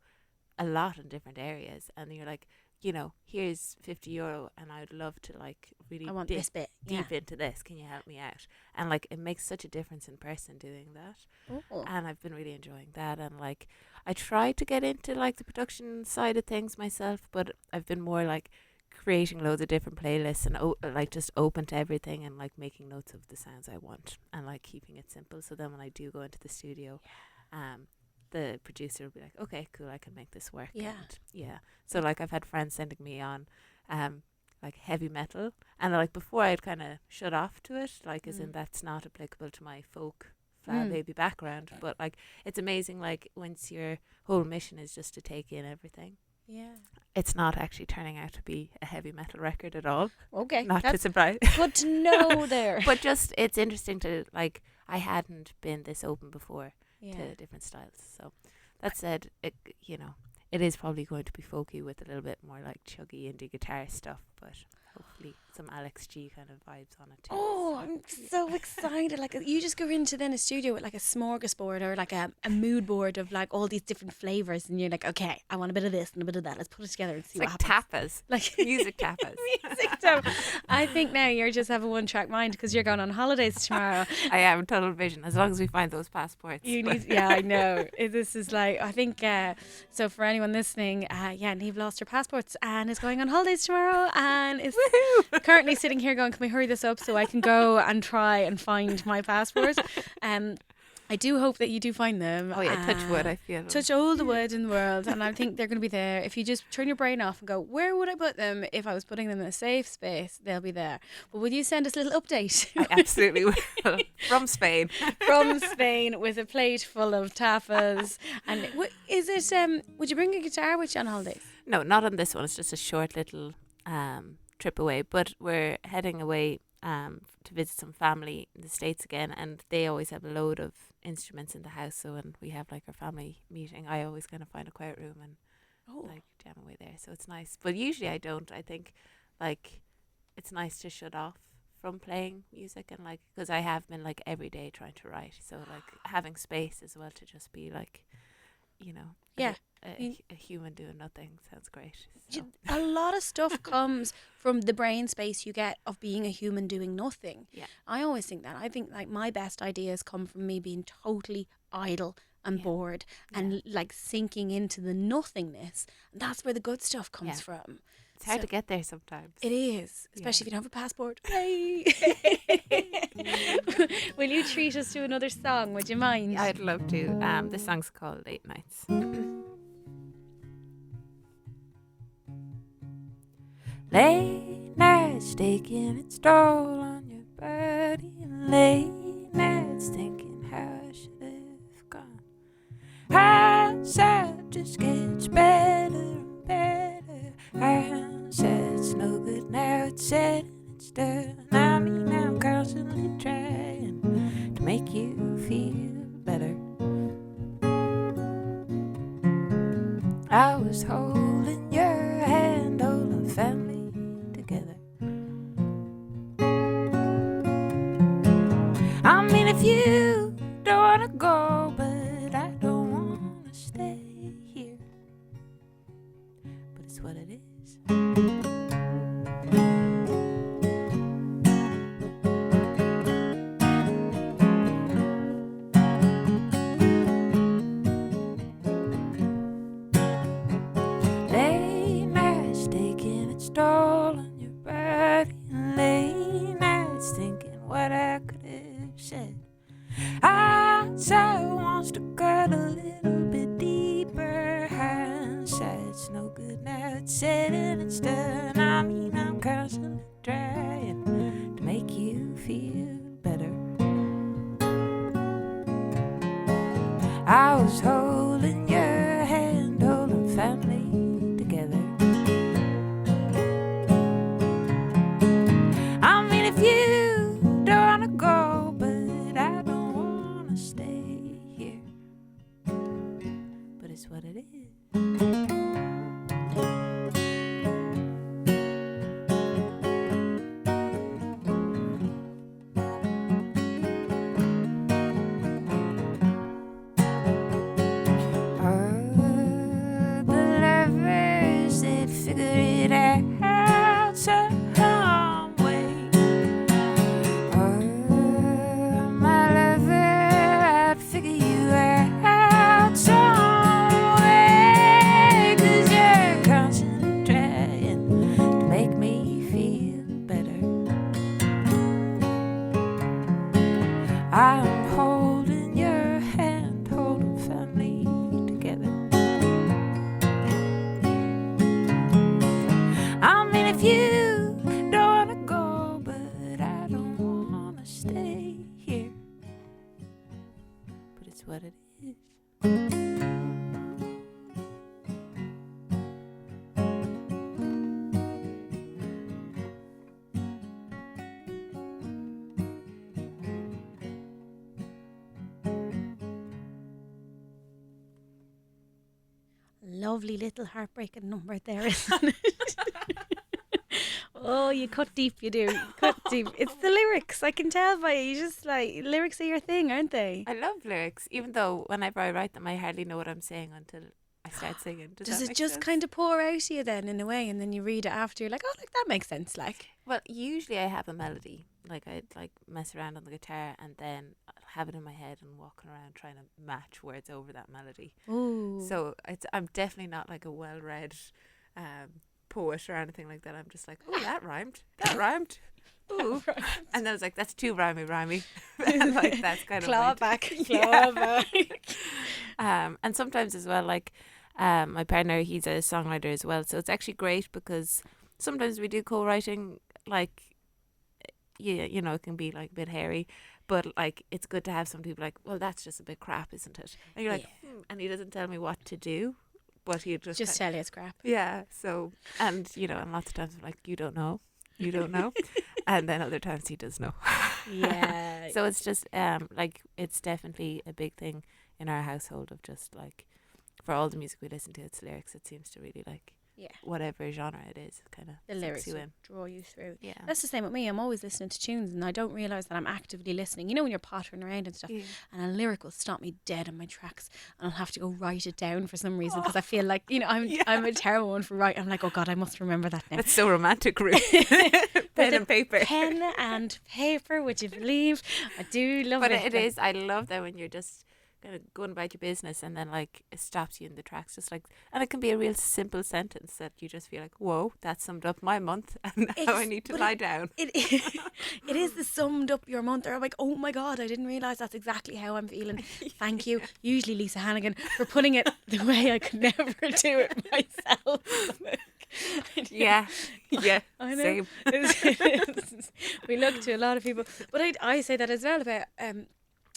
Speaker 4: a lot in different areas, and you're like, you know, here's €50 and I would love to like really
Speaker 5: I want
Speaker 4: dip
Speaker 5: this bit.
Speaker 4: deep into this. Can you help me out? And like it makes such a difference in person doing that.
Speaker 5: Oh.
Speaker 4: And I've been really enjoying that. And like I try to get into like the production side of things myself, but I've been more like creating loads of different playlists and like just open to everything and like making notes of the sounds I want and like keeping it simple. So then when I do go into the studio, the producer will be like, okay, cool, I can make this work.
Speaker 5: Yeah.
Speaker 4: And yeah. So like I've had friends sending me on like heavy metal, and like before I'd kind of shut off to it, like as in that's not applicable to my folk flower baby background. But like it's amazing, like once your whole mission is just to take in everything,
Speaker 5: Yeah.
Speaker 4: it's not actually turning out to be a heavy metal record at all.
Speaker 5: Okay.
Speaker 4: Not to
Speaker 5: That's
Speaker 4: surprise.
Speaker 5: good to know there.
Speaker 4: But just it's interesting to like I hadn't been this open before
Speaker 5: Yeah.
Speaker 4: to different styles. So that said, it, you know, it is probably going to be folky with a little bit more like chuggy indie guitar stuff, but hopefully some Alex G kind of vibes on it too.
Speaker 5: Oh, I'm so excited. Like you just go into then a studio with like a smorgasbord or like a mood board of like all these different flavours, and you're like, okay, I want a bit of this and a bit of that. Let's put it together and see
Speaker 4: It's
Speaker 5: what
Speaker 4: like
Speaker 5: happens.
Speaker 4: tapas,
Speaker 5: Like
Speaker 4: music tapas.
Speaker 5: music tap. I think now you're just having one track mind because you're going on holidays tomorrow.
Speaker 4: I am tunnel vision as long as we find those passports.
Speaker 5: You need, yeah, I know. This is like, I think, so for anyone listening, yeah, Niamh lost her passports and is going on holidays tomorrow and is currently sitting here going, can we hurry this up so I can go and try and find my passport? I do hope that you do find them.
Speaker 4: Oh yeah, touch wood. I feel
Speaker 5: Touch all the wood in the world, and I think they're going to be there. If you just turn your brain off and go, where would I put them if I was putting them in a safe space? They'll be there. But will you send us a little update?
Speaker 4: I absolutely will. From Spain.
Speaker 5: From Spain with a plate full of tapas. And is it? Would you bring a guitar with you on holidays?
Speaker 4: No, not on this one. It's just a short little trip away. But we're heading away to visit some family in the States again, and they always have a load of instruments in the house. So when we have like our family meeting, I always kind of find a quiet room and like jam away there. So it's nice. But usually I don't. I think like it's nice to shut off from playing music, and like, because I have been like every day trying to write, so like having space as well to just be like, you know,
Speaker 5: Yeah.
Speaker 4: a human doing nothing sounds great. So.
Speaker 5: A lot of stuff comes from the brain space you get of being a human doing nothing.
Speaker 4: Yeah.
Speaker 5: I always think that. I think like my best ideas come from me being totally idle and bored and like sinking into the nothingness. And that's where the good stuff comes from.
Speaker 4: It's hard to get there sometimes.
Speaker 5: It is, especially if you don't have a passport. Hey. Will you treat us to another song? Would you mind?
Speaker 4: I'd love to. This song's called Late Nights. Late nights taking its toll on your body, and late nights thinking how I should have gone. Hindsight just gets better and better. Hindsight's no good now, it's said and it's done. I mean, I'm constantly trying to make you feel better. I was holding your hand, holding family together. I mean, if you don't wanna go, but I don't wanna stay here. But it's what it is. Late nights taking its toll on your body, and late nights thinking what I could have said. Hindsight wants to cut a little bit deeper. Hindsight's no good now, it's said and it's done. I mean, I'm constantly trying to make you feel better. I was holding your hand, holding family together. I mean, if you don't wanna go, but I don't wanna stay here. But it's what it is. The lovers that figure it out some way. My lover, I'd figure you out some way. 'Cause you're constantly trying to make me feel better. I'm holding your hand, holding family together. I mean, if you don't wanna go, but I don't wanna stay here. But it's what it is.
Speaker 5: Lovely little heartbreaking number there, isn't it? Oh, you cut deep, you do. You cut deep. It's the lyrics. I can tell by you. Just like lyrics are your thing, aren't they?
Speaker 4: I love lyrics, even though whenever I write them, I hardly know what I'm saying until I start singing.
Speaker 5: Does it just kind of pour out of you then, in a way, and then you read it after? You're like, oh, like that makes sense. Like,
Speaker 4: Well, usually I have a melody. Like I'd like mess around on the guitar and then I'll have it in my head and walking around trying to match words over that melody.
Speaker 5: ooh,
Speaker 4: So I'm definitely not like a well-read poet or anything like that. I'm just like, oh, that rhymed. That rhymed. Ooh. And then I was like, that's too rhymy. And like that's kind of
Speaker 5: claw
Speaker 4: my
Speaker 5: back,
Speaker 4: Yeah.
Speaker 5: claw back.
Speaker 4: And sometimes as well, like my partner, he's a songwriter as well. So it's actually great because sometimes we do co-writing, like, yeah, you know, it can be like a bit hairy, but like it's good to have some people like, well, that's just a bit crap, isn't it? And you're like, and he doesn't tell me what to do, but he just
Speaker 5: Tell you it's crap.
Speaker 4: yeah. So, and you know, and lots of times I'm like, you don't know, and then other times he does know.
Speaker 5: Yeah.
Speaker 4: So it's just like it's definitely a big thing in our household of just like for all the music we listen to, it's lyrics. It seems to really like
Speaker 5: Yeah.
Speaker 4: whatever genre it is, kind of
Speaker 5: The lyrics
Speaker 4: you
Speaker 5: will
Speaker 4: in.
Speaker 5: draw you through.
Speaker 4: Yeah.
Speaker 5: That's the same with me. I'm always listening to tunes and I don't realise that I'm actively listening. You know when you're pottering around and stuff
Speaker 4: Yeah.
Speaker 5: and a lyric will stop me dead in my tracks and I'll have to go write it down for some reason because I feel like, you know, I'm a terrible one for writing. I'm like, oh God, I must remember that now.
Speaker 4: That's so romantic, Ruth. Pen and paper.
Speaker 5: Pen and paper, would you believe? I do love
Speaker 4: But
Speaker 5: it.
Speaker 4: it is, I love that when you're just kind of going about your business and then like it stops you in the tracks, just like, and it can be a real simple sentence that you just feel like, whoa, that summed up my month and now I need to lie down.
Speaker 5: It is the summed up your month. Or I'm like, oh my God, I didn't realise that's exactly how I'm feeling. Thank you, usually Lisa Hannigan, for putting it the way I could never do it myself.
Speaker 4: Yeah,
Speaker 5: I know.
Speaker 4: same.
Speaker 5: We look to a lot of people, but I say that as well about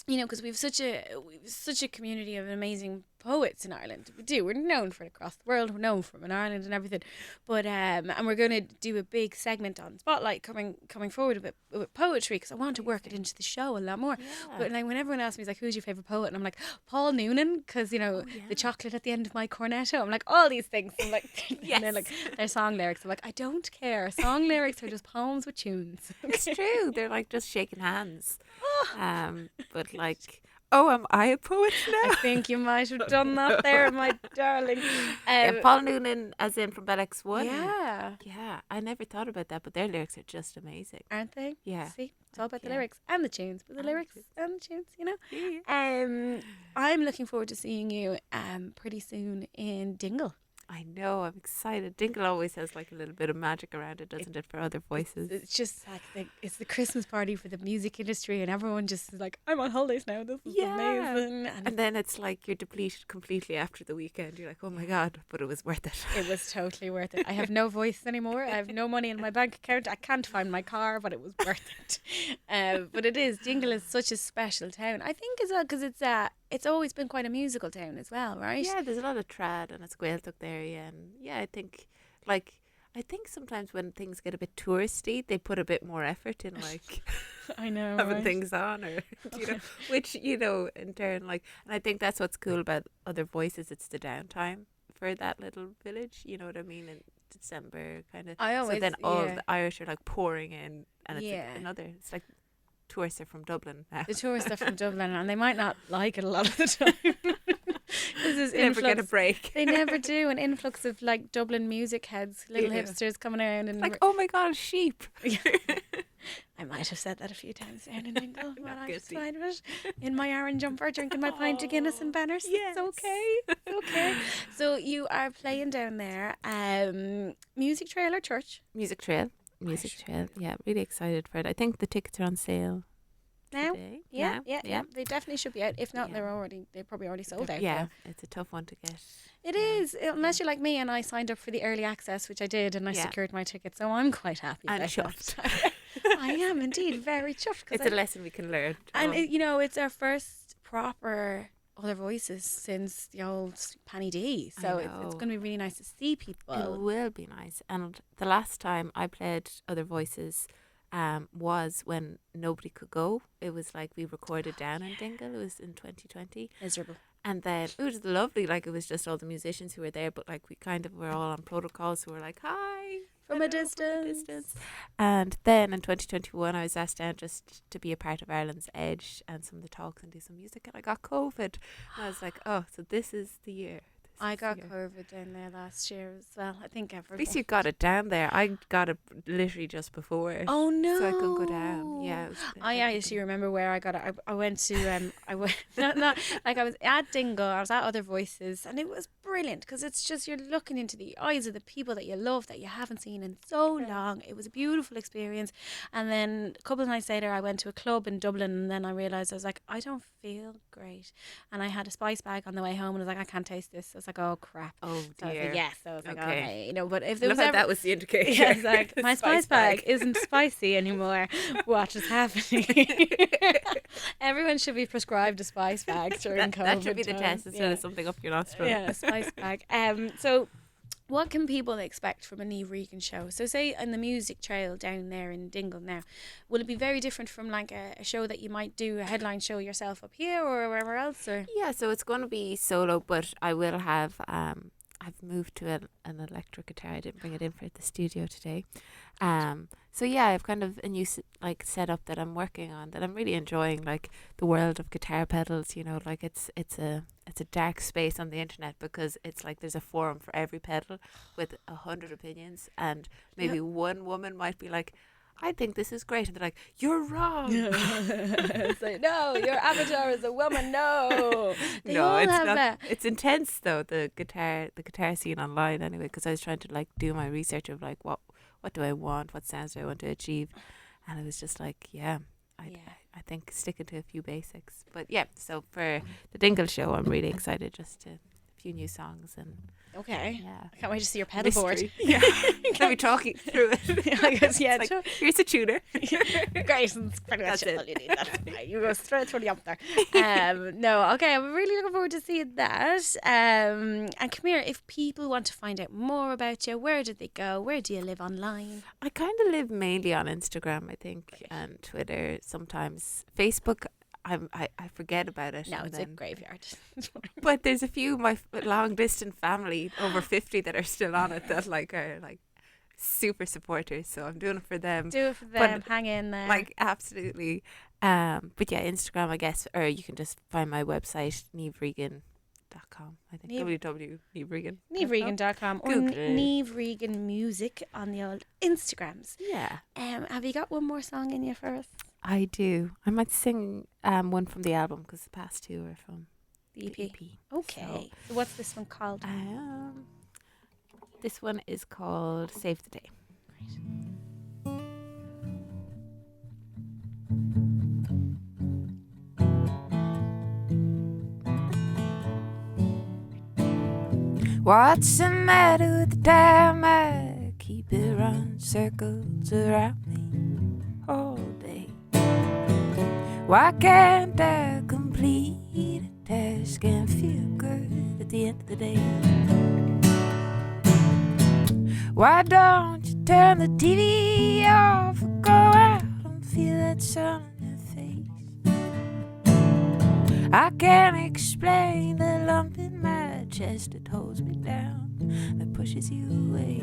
Speaker 5: you know, because we've such a community of amazing poets in Ireland. We do. We're known for it across the world. We're known from in Ireland and everything. But and we're going to do a big segment on Spotlight coming forward with poetry because I want to work it into the show a lot more.
Speaker 4: Yeah.
Speaker 5: But like when everyone asks me, like, who's your favourite poet? And I'm like, Paul Noonan, because, you know, the chocolate at the end of my cornetto. I'm like, all these things. I'm like, and then, like, their song lyrics. I'm like, I don't care. Song lyrics are just poems with tunes.
Speaker 4: It's true. They're like just shaking hands. But like, oh, am I a poet now?
Speaker 5: I think you might have done that there, my darling.
Speaker 4: Paul Noonan, as in from Bell X1.
Speaker 5: Yeah.
Speaker 4: Yeah, I never thought about that, but their lyrics are just amazing.
Speaker 5: Aren't they?
Speaker 4: Yeah.
Speaker 5: See, it's all about the
Speaker 4: Yeah.
Speaker 5: lyrics and the tunes, but the
Speaker 4: And the
Speaker 5: lyrics
Speaker 4: tunes.
Speaker 5: and the tunes, you know.
Speaker 4: Yeah.
Speaker 5: I'm looking forward to seeing you pretty soon in Dingle.
Speaker 4: I know, I'm excited. Dingle always has like a little bit of magic around it, doesn't it, for other voices?
Speaker 5: It's just like it's the Christmas party for the music industry, and everyone just is like, I'm on holidays now. This is amazing.
Speaker 4: And then it's like you're depleted completely after the weekend. You're like, oh my God, but it was worth it.
Speaker 5: It was totally worth it. I have no voice anymore. I have no money in my bank account. I can't find my car, but it was worth it. But it is. Dingle is such a special town. I think as well because it's always been quite a musical town as well, right?
Speaker 4: Yeah, there's a lot of trad and it's Gaeltacht there, yeah. And yeah, I think sometimes when things get a bit touristy, they put a bit more effort in like
Speaker 5: I know,
Speaker 4: having
Speaker 5: right?
Speaker 4: things on, or you know, which, you know, in turn, like, and I think that's what's cool about other voices. It's the downtime for that little village. You know what I mean? In December, kind of. So then all the Irish are like pouring in, and it's like another. It's like tourists are from Dublin now.
Speaker 5: The tourists are from Dublin, and they might not like it a lot of the time. This is
Speaker 4: They never get a break.
Speaker 5: They never do. An influx of like Dublin music heads, little
Speaker 4: Yeah.
Speaker 5: hipsters coming around and
Speaker 4: Like, oh my God, sheep.
Speaker 5: I might have said that a few times down in Dingle, but I'm just
Speaker 4: guilty.
Speaker 5: fine with it. In my Aran jumper, drinking my pint of Guinness and banners.
Speaker 4: Yes.
Speaker 5: It's okay. It's okay. So you are playing down there. Music Trail or Church?
Speaker 4: Music Trail. Yeah, really excited for it. I think the tickets are on sale
Speaker 5: Now?
Speaker 4: today.
Speaker 5: Yeah.
Speaker 4: yeah.
Speaker 5: They definitely should be out. If not,
Speaker 4: Yeah.
Speaker 5: they're probably already sold out.
Speaker 4: Yeah, it's a tough one to get.
Speaker 5: It is, unless you're like me and I signed up for the early access, which I did, and I
Speaker 4: Yeah.
Speaker 5: secured my ticket, so I'm quite happy.
Speaker 4: And
Speaker 5: about
Speaker 4: chuffed.
Speaker 5: that. I am indeed very chuffed.
Speaker 4: It's a lesson we can learn.
Speaker 5: And you know, it's our first proper Other Voices since the old Panny D, so it's
Speaker 4: know.
Speaker 5: going to be really nice to see people.
Speaker 4: It will be nice. And the last time I played Other Voices was when nobody could go. It was like we recorded down in Dingle. It was in 2020.
Speaker 5: Miserable.
Speaker 4: And then it was lovely. Like, it was just all the musicians who were there, but like we kind of were all on protocol. So we're like, hi.
Speaker 5: From a
Speaker 4: hello,
Speaker 5: distance.
Speaker 4: And then in 2021, I was asked down just to be a part of Ireland's Edge and some of the talks and do some music. And I got COVID. And I was like, oh, so this is the year.
Speaker 5: I got COVID down there last year as well. I think
Speaker 4: At least you got it down there. I got it literally just before.
Speaker 5: Oh no!
Speaker 4: So I could go down. Yeah. It was
Speaker 5: I actually remember where I got it. I went to I went not like I was at Dingle. I was at Other Voices, and it was brilliant because it's just you're looking into the eyes of the people that you love that you haven't seen in so long. It was a beautiful experience. And then a couple of nights later, I went to a club in Dublin, and then I realized I was like, I don't feel great, and I had a spice bag on the way home, and I was like, I can't taste this. I was like, oh crap.
Speaker 4: Oh
Speaker 5: So I was
Speaker 4: dear.
Speaker 5: like, yes. So I was like,
Speaker 4: Okay.
Speaker 5: okay, you know. But if there
Speaker 4: Love
Speaker 5: was
Speaker 4: how
Speaker 5: ever,
Speaker 4: that was the indication.
Speaker 5: yeah, it's like my spice bag isn't spicy anymore. What is happening? Everyone should be prescribed a spice bag during COVID.
Speaker 4: That should be the
Speaker 5: times.
Speaker 4: test instead
Speaker 5: Yeah.
Speaker 4: of something up your nostril.
Speaker 5: Yeah, a spice bag. So what can people expect from a Niamh Regan show? So say on the Music Trail down there in Dingle now, will it be very different from like a show that you might do a headline show yourself up here or wherever else? Or
Speaker 4: Yeah, so it's going to be solo, but I will have I've moved to an electric guitar. I didn't bring it in for the studio today. So yeah, I've kind of a new setup that I'm working on, that I'm really enjoying, like the world of guitar pedals. You know, like it's a dark space on the internet, because it's like there's a forum for every pedal with 100 opinions, and maybe one woman might be like, I think this is great, and they're like, you're wrong.
Speaker 5: It's like, no, your avatar is a woman. No, they
Speaker 4: No,
Speaker 5: all
Speaker 4: it's
Speaker 5: have
Speaker 4: not.
Speaker 5: that.
Speaker 4: It's intense though, the guitar scene online anyway, because I was trying to like do my research of like what do I want, what sounds do I want to achieve, and it was just like, I think sticking to a few basics. But yeah, so for the Dingle show, I'm really excited, just to a few new songs, and
Speaker 5: Okay.
Speaker 4: yeah.
Speaker 5: I can't wait to see your pedal board.
Speaker 4: Mystery. Yeah. Let me talk you through it.
Speaker 5: I guess, yeah.
Speaker 4: It's like, here's a tuner.
Speaker 5: Great, and it's pretty much
Speaker 4: That's it.
Speaker 5: all you need. That's fine. You go straight through the up there. No, okay, I'm really looking forward to seeing that. And come here, if people want to find out more about you, where did they go? Where do you live online?
Speaker 4: I kind of live mainly on Instagram, I think, and Twitter, sometimes Facebook. I forget about it.
Speaker 5: No,
Speaker 4: and
Speaker 5: it's a
Speaker 4: then-
Speaker 5: graveyard.
Speaker 4: But there's a few of my long distance family over 50 that are still on it, that like are like super supporters. So I'm doing it for them.
Speaker 5: Do it for
Speaker 4: But,
Speaker 5: them. Hang in there.
Speaker 4: Like absolutely. But yeah, Instagram, I guess, or you can just find my website, niamhregan.com. I think www.niamhregan.
Speaker 5: NiamhRegan.com or
Speaker 4: Google it.
Speaker 5: Niamh Regan Music on the old Instagrams.
Speaker 4: Yeah,
Speaker 5: Have you got one more song in you for us?
Speaker 4: I do. I might sing one from the album, because the past two are from
Speaker 5: The EP.
Speaker 4: the EP.
Speaker 5: Okay. So what's this one called?
Speaker 4: This one is called Save the Day. What's the matter with the time? I keep it run circles around me all day. Why can't I complete a task and feel good at the end of the day? Why don't you turn the TV off or go out and feel that sun on your face? I can't explain the lump in my chest that holds me down, that pushes you away.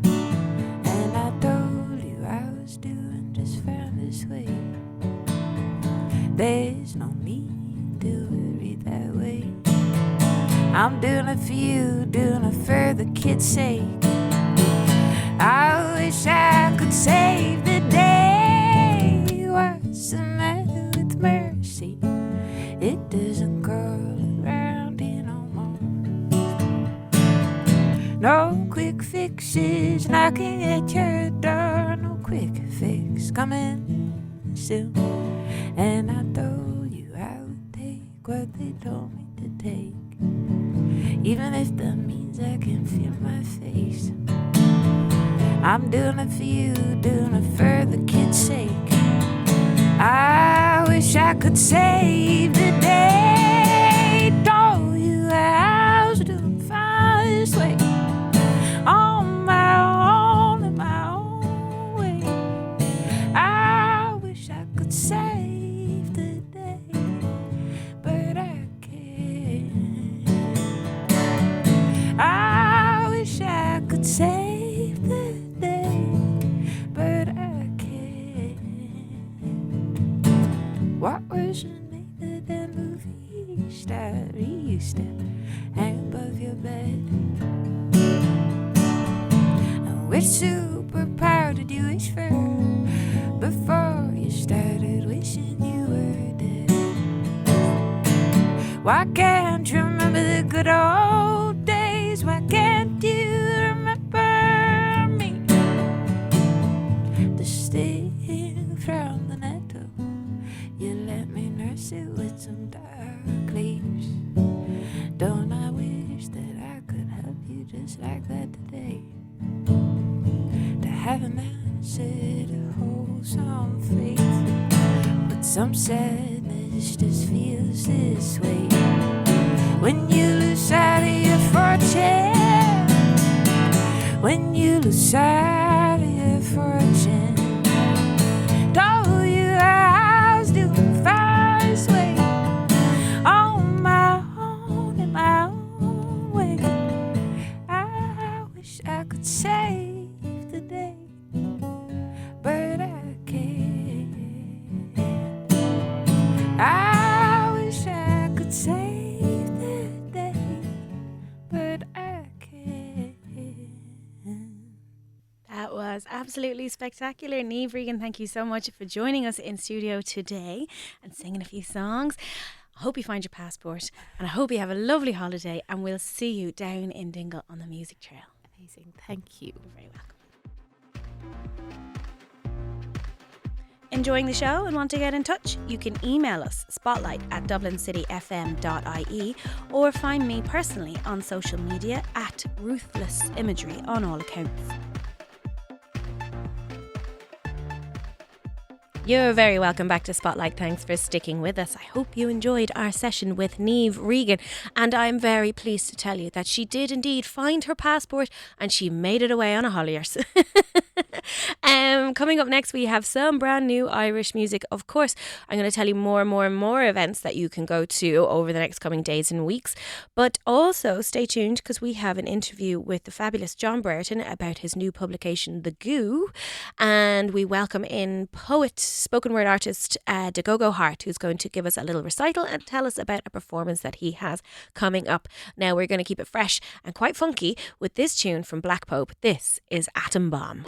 Speaker 4: And I told you I was doing just fine this way. There's no need to worry that way. I'm doing it for you, doing it for the kids' sake. I wish I could save the day. What's the matter with mercy? It doesn't call around here no more. No quick fixes knocking at your door. No quick fix coming soon. And I told you I would take what they told me to take, even if that means I can feel my face. I'm doing it for you, doing it for the kids' sake. I wish I could save the day. Told you I was doing fine this way, on my own, in my own way. I wish I could save the day, but I can't. I wish I could save the day, but I can't. What was the name of that movie star you used to hang above your bed? And which superpower did you wish for before you started wishing you were dead? Why can't you remember the good old days? Why can't you remember me? The sting from the nettle, you let me nurse it with some dark leaves. Don't I wish that I could help you just like that today? To have an answer to hold some faith, but some sadness just feels this way. When you lose sight of your fortune, when you lose sight of your fortune. Told you I was doing fine this way, on my own, in my own way.
Speaker 5: was absolutely spectacular. Niamh Regan, thank you so much for joining us in studio today and singing a few songs. I hope you find your passport and I hope you have a lovely holiday, and we'll see you down in Dingle on the music trail.
Speaker 4: Amazing. Thank you.
Speaker 5: You're very welcome. Enjoying the show and want to get in touch? You can email us spotlight@dublincityfm.ie or find me personally on social media at Ruthless Imagery on all accounts. You're very welcome back to Spotlight. Thanks for sticking with us. I hope you enjoyed our session with Niamh Regan, and I'm very pleased to tell you that she did indeed find her passport and she made it away on a Holliers. Coming up next, we have some brand new Irish music. Of course, I'm going to tell you more and more events that you can go to over the next coming days and weeks. But also stay tuned, because we have an interview with the fabulous John Brereton about his new publication, The Goo. And we welcome in poet, spoken word artist Dagogo Hart, who's going to give us a little recital and tell us about a performance that he has coming up. Now we're going to keep it fresh and quite funky with this tune from Black Pope. This is Atom Bomb.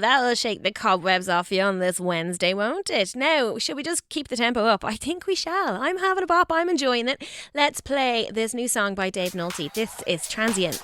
Speaker 5: That'll shake the cobwebs off you on this Wednesday, won't it? Now, should we just keep the tempo up? I think we shall. I'm having a bop. I'm enjoying it. Let's play this new song by Dave Nolte. This is Transients.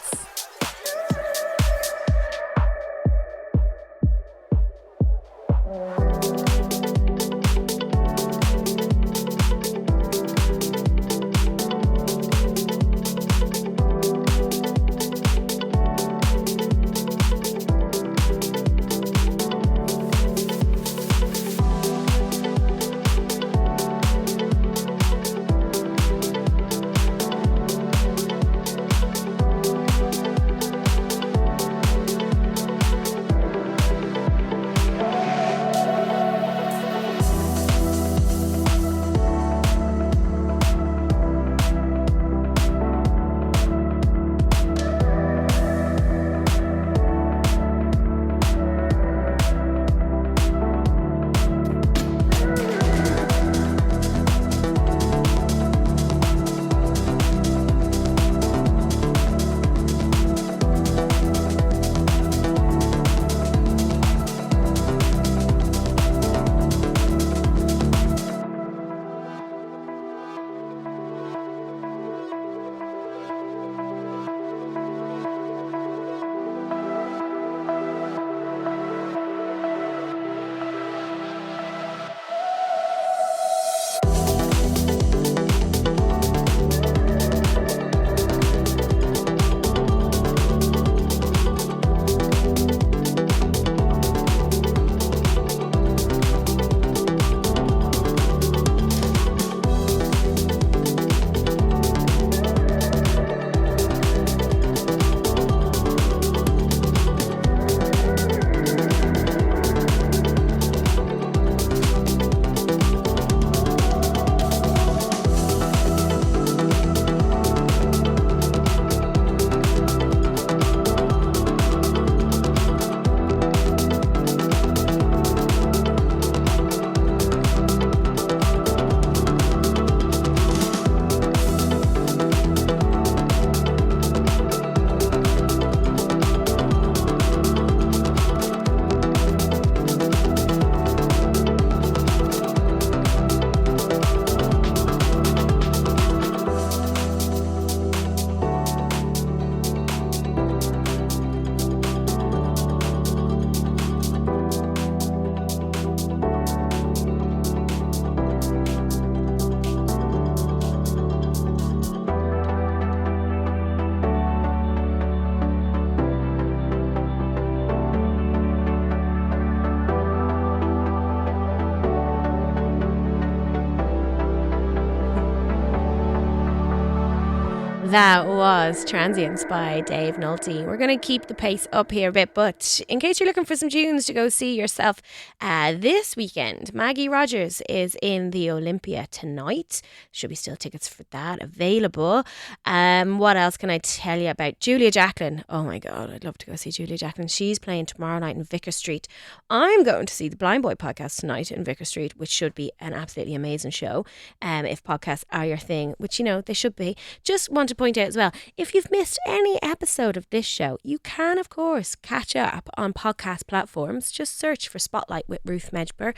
Speaker 1: That was Transients by Dave Nolte. We're going to keep the pace up here a bit, but in case you're looking for some tunes to go see yourself this weekend, Maggie Rogers is in the Olympia tonight. Should be still tickets for that available. What else can I tell you about Julia Jacklin? Oh my God, I'd love to go see Julia Jacklin. She's playing tomorrow night in Vicar Street. I'm going to see the Blind Boy podcast tonight in Vicar Street, which should be an absolutely amazing show. If podcasts are your thing, which they should be. Just want to point out as well, if you've missed any episode of this show, you can of course catch up on podcast platforms. Just search for Spotlight with Ruth Medjber.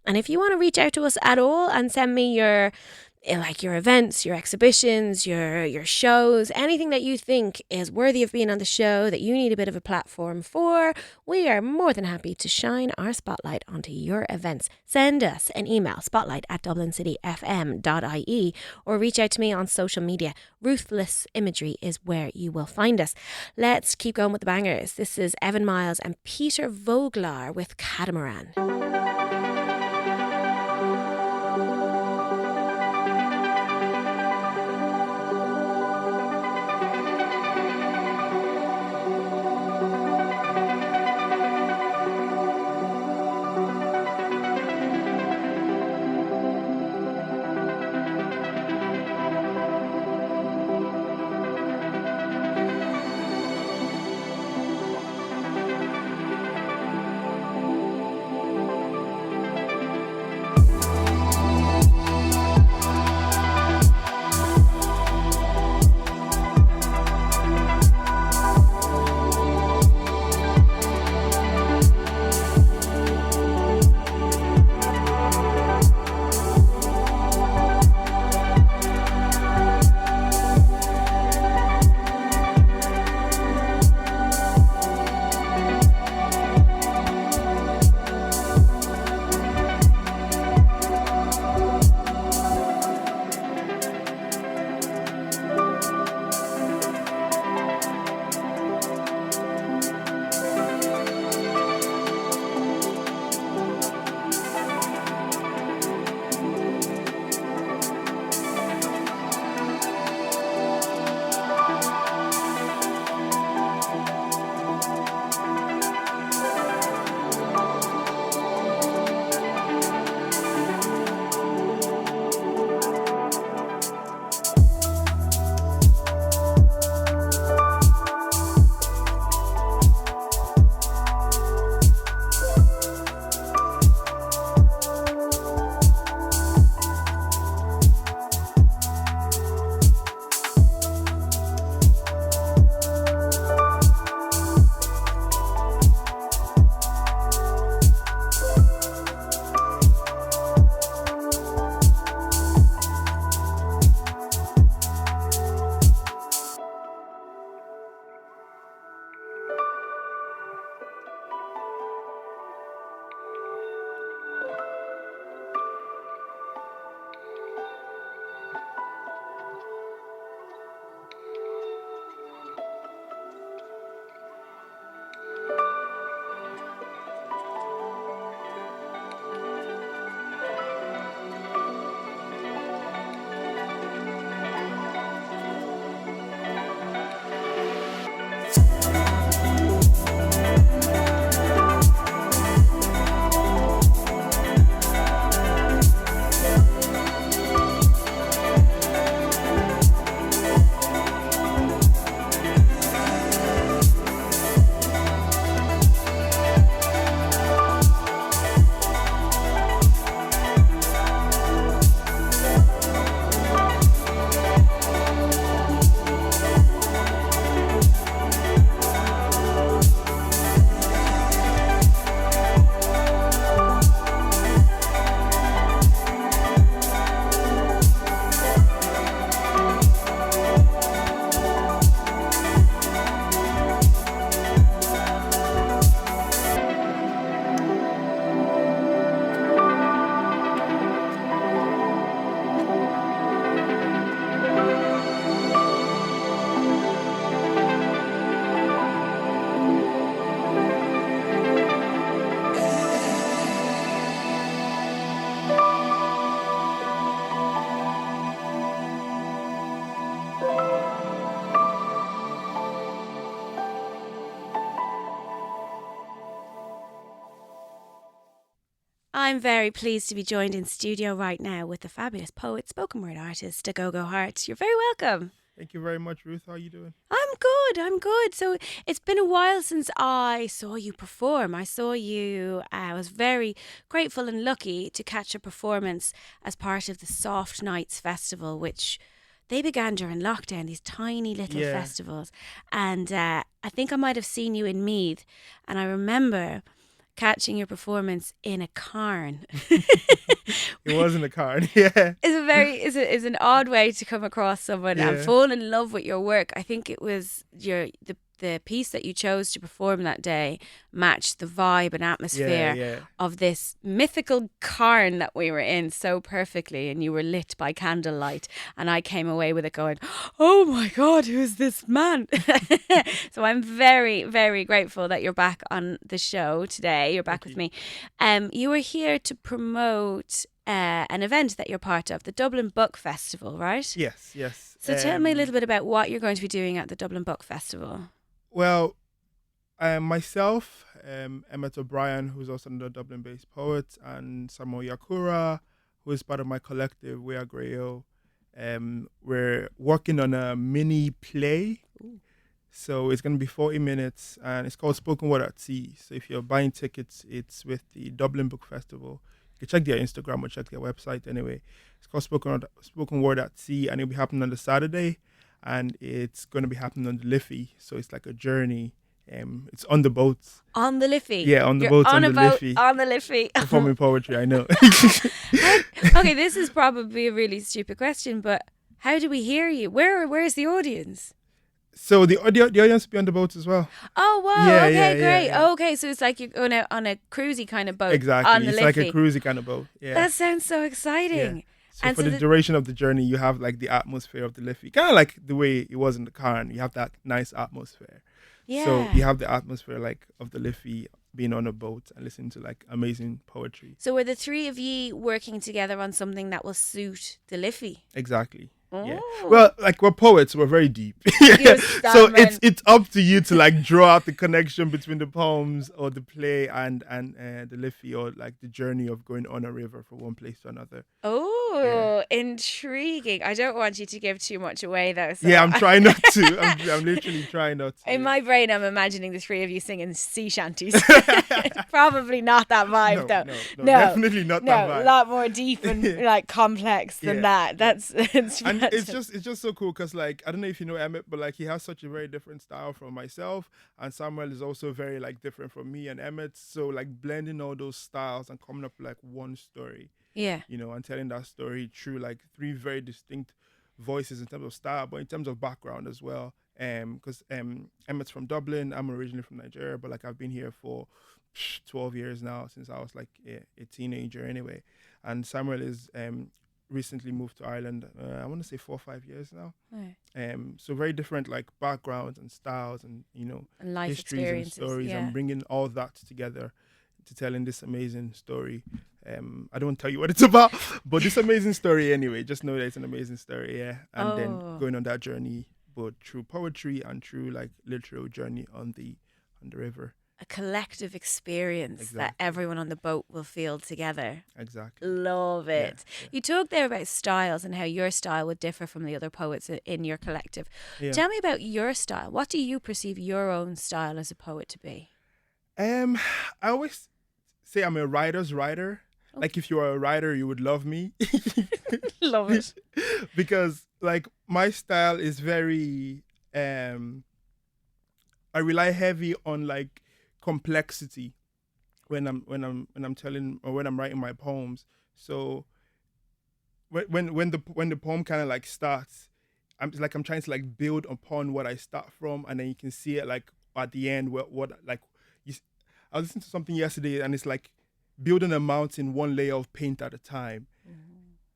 Speaker 1: And if you want to reach out to us at all and send me your events, your exhibitions, your shows, anything that you think is worthy of being on the show, that you need a bit of a platform for, we are more than happy to shine our spotlight onto your events. Send us an email, spotlight@dublincityfm.ie, or reach out to me on social media. Ruthless Imagery is where you will find us. Let's keep going with the bangers. This is Evan Miles and Peter Voglar with Catamaran.
Speaker 5: I'm very pleased to be joined in studio right now with the fabulous poet, spoken word artist, Dagogo Hart. You're very welcome.
Speaker 6: Thank you very much, Ruth. How are you doing?
Speaker 5: I'm good. So it's been a while since I saw you perform. I saw you, I was very grateful and lucky to catch a performance as part of the Soft Nights Festival, which they began during lockdown, these tiny little festivals. And I think I might have seen you in Meath. And I remember catching your performance in a cairn.
Speaker 6: It wasn't a card. Yeah.
Speaker 5: Is an odd way to come across someone and fall in love with your work. I think it was the piece that you chose to perform that day matched the vibe and atmosphere of this mythical cairn that we were in so perfectly, and you were lit by candlelight, and I came away with it going, oh my God, who's this man? So I'm very, very grateful that you're back on the show today. You're back with me. You were here to promote an event that you're part of, the Dublin Book Festival, right?
Speaker 6: Yes.
Speaker 5: So tell me a little bit about what you're going to be doing at the Dublin Book Festival.
Speaker 6: Well, myself, Emmett O'Brien, who's also another Dublin-based poet, and Samuel Yakura, who is part of my collective, We Are Grayo. We're working on a mini play. Ooh. So it's going to be 40 minutes, and it's called Spoken Word at Sea. So if you're buying tickets, it's with the Dublin Book Festival. You can check their Instagram or check their website anyway. It's called Spoken Word at Sea, and it'll be happening on the Saturday. And it's going to be happening on the Liffey, so it's like a journey. It's on the boats.
Speaker 5: On the Liffey?
Speaker 6: Yeah, on the boats on the Liffey.
Speaker 5: On the Liffey.
Speaker 6: Performing poetry, I know.
Speaker 5: Okay, this is probably a really stupid question, but how do we hear you? Where's the audience?
Speaker 6: So the audience will be on the boats as well.
Speaker 5: Oh, wow.
Speaker 6: Yeah,
Speaker 5: okay, great.
Speaker 6: Yeah.
Speaker 5: Okay, so it's like you're on a cruisy kind of boat.
Speaker 6: Exactly.
Speaker 5: On the
Speaker 6: It's
Speaker 5: Liffey.
Speaker 6: like a cruisy kind of boat. Yeah.
Speaker 5: That sounds so exciting.
Speaker 6: Yeah. So for the duration of the journey, you have like the atmosphere of the Liffey, kind of like the way it was in the Cairn. You have that nice atmosphere.
Speaker 5: Yeah.
Speaker 6: So you have the atmosphere like of the Liffey, being on a boat and listening to like amazing poetry.
Speaker 5: So were the three of you working together on something that will suit the Liffey?
Speaker 6: Exactly.
Speaker 5: Oh.
Speaker 6: Yeah. Well, like we're poets, we're very deep. So it's up to you to like draw out the connection between the poems or the play and the Liffey, or like the journey of going on a river from one place to another.
Speaker 5: Oh, intriguing. I don't want you to give too much away though. So
Speaker 6: yeah, I'm trying not to. I'm literally trying not to.
Speaker 5: In my brain, I'm imagining the three of you singing sea shanties. Probably not that vibe though.
Speaker 6: No, definitely not that vibe.
Speaker 5: A lot more deep and like complex than that.
Speaker 6: And it's just so cool because like I don't know if you know Emmett, but like he has such a very different style from myself, and Samuel is also very like different from me and Emmett. So like blending all those styles and coming up with like one story.
Speaker 5: Yeah.
Speaker 6: You know, and telling that story through like three very distinct voices in terms of style, but in terms of background as well. Because Emmett's from Dublin, I'm originally from Nigeria, but like I've been here for 12 years now, since I was like a teenager anyway. And Samuel is recently moved to Ireland. I want to say 4 or 5 years now. Right. So very different like backgrounds and styles and
Speaker 5: and life
Speaker 6: histories and stories, and bringing all that together to telling this amazing story. I don't want to tell you what it's about, but this amazing story anyway. Just know that it's an amazing story, and then going on that journey, both through poetry and through like literal journey on the river.
Speaker 5: A collective experience that everyone on the boat will feel together.
Speaker 6: Exactly.
Speaker 5: Love it.
Speaker 6: Yeah.
Speaker 5: You talked there about styles and how your style would differ from the other poets in your collective. Yeah. Tell me about your style. What do you perceive your own style as a poet to be?
Speaker 6: I always say I'm a writer's writer. Okay. Like if you are a writer, you would love me.
Speaker 5: Love it.
Speaker 6: Because like my style is very I rely heavy on like complexity when I'm telling or when I'm writing my poems. So when the poem kind of like starts, I'm trying to like build upon what I start from, and then you can see it like at the end what like I was listening to something yesterday, and it's like building a mountain one layer of paint at a time.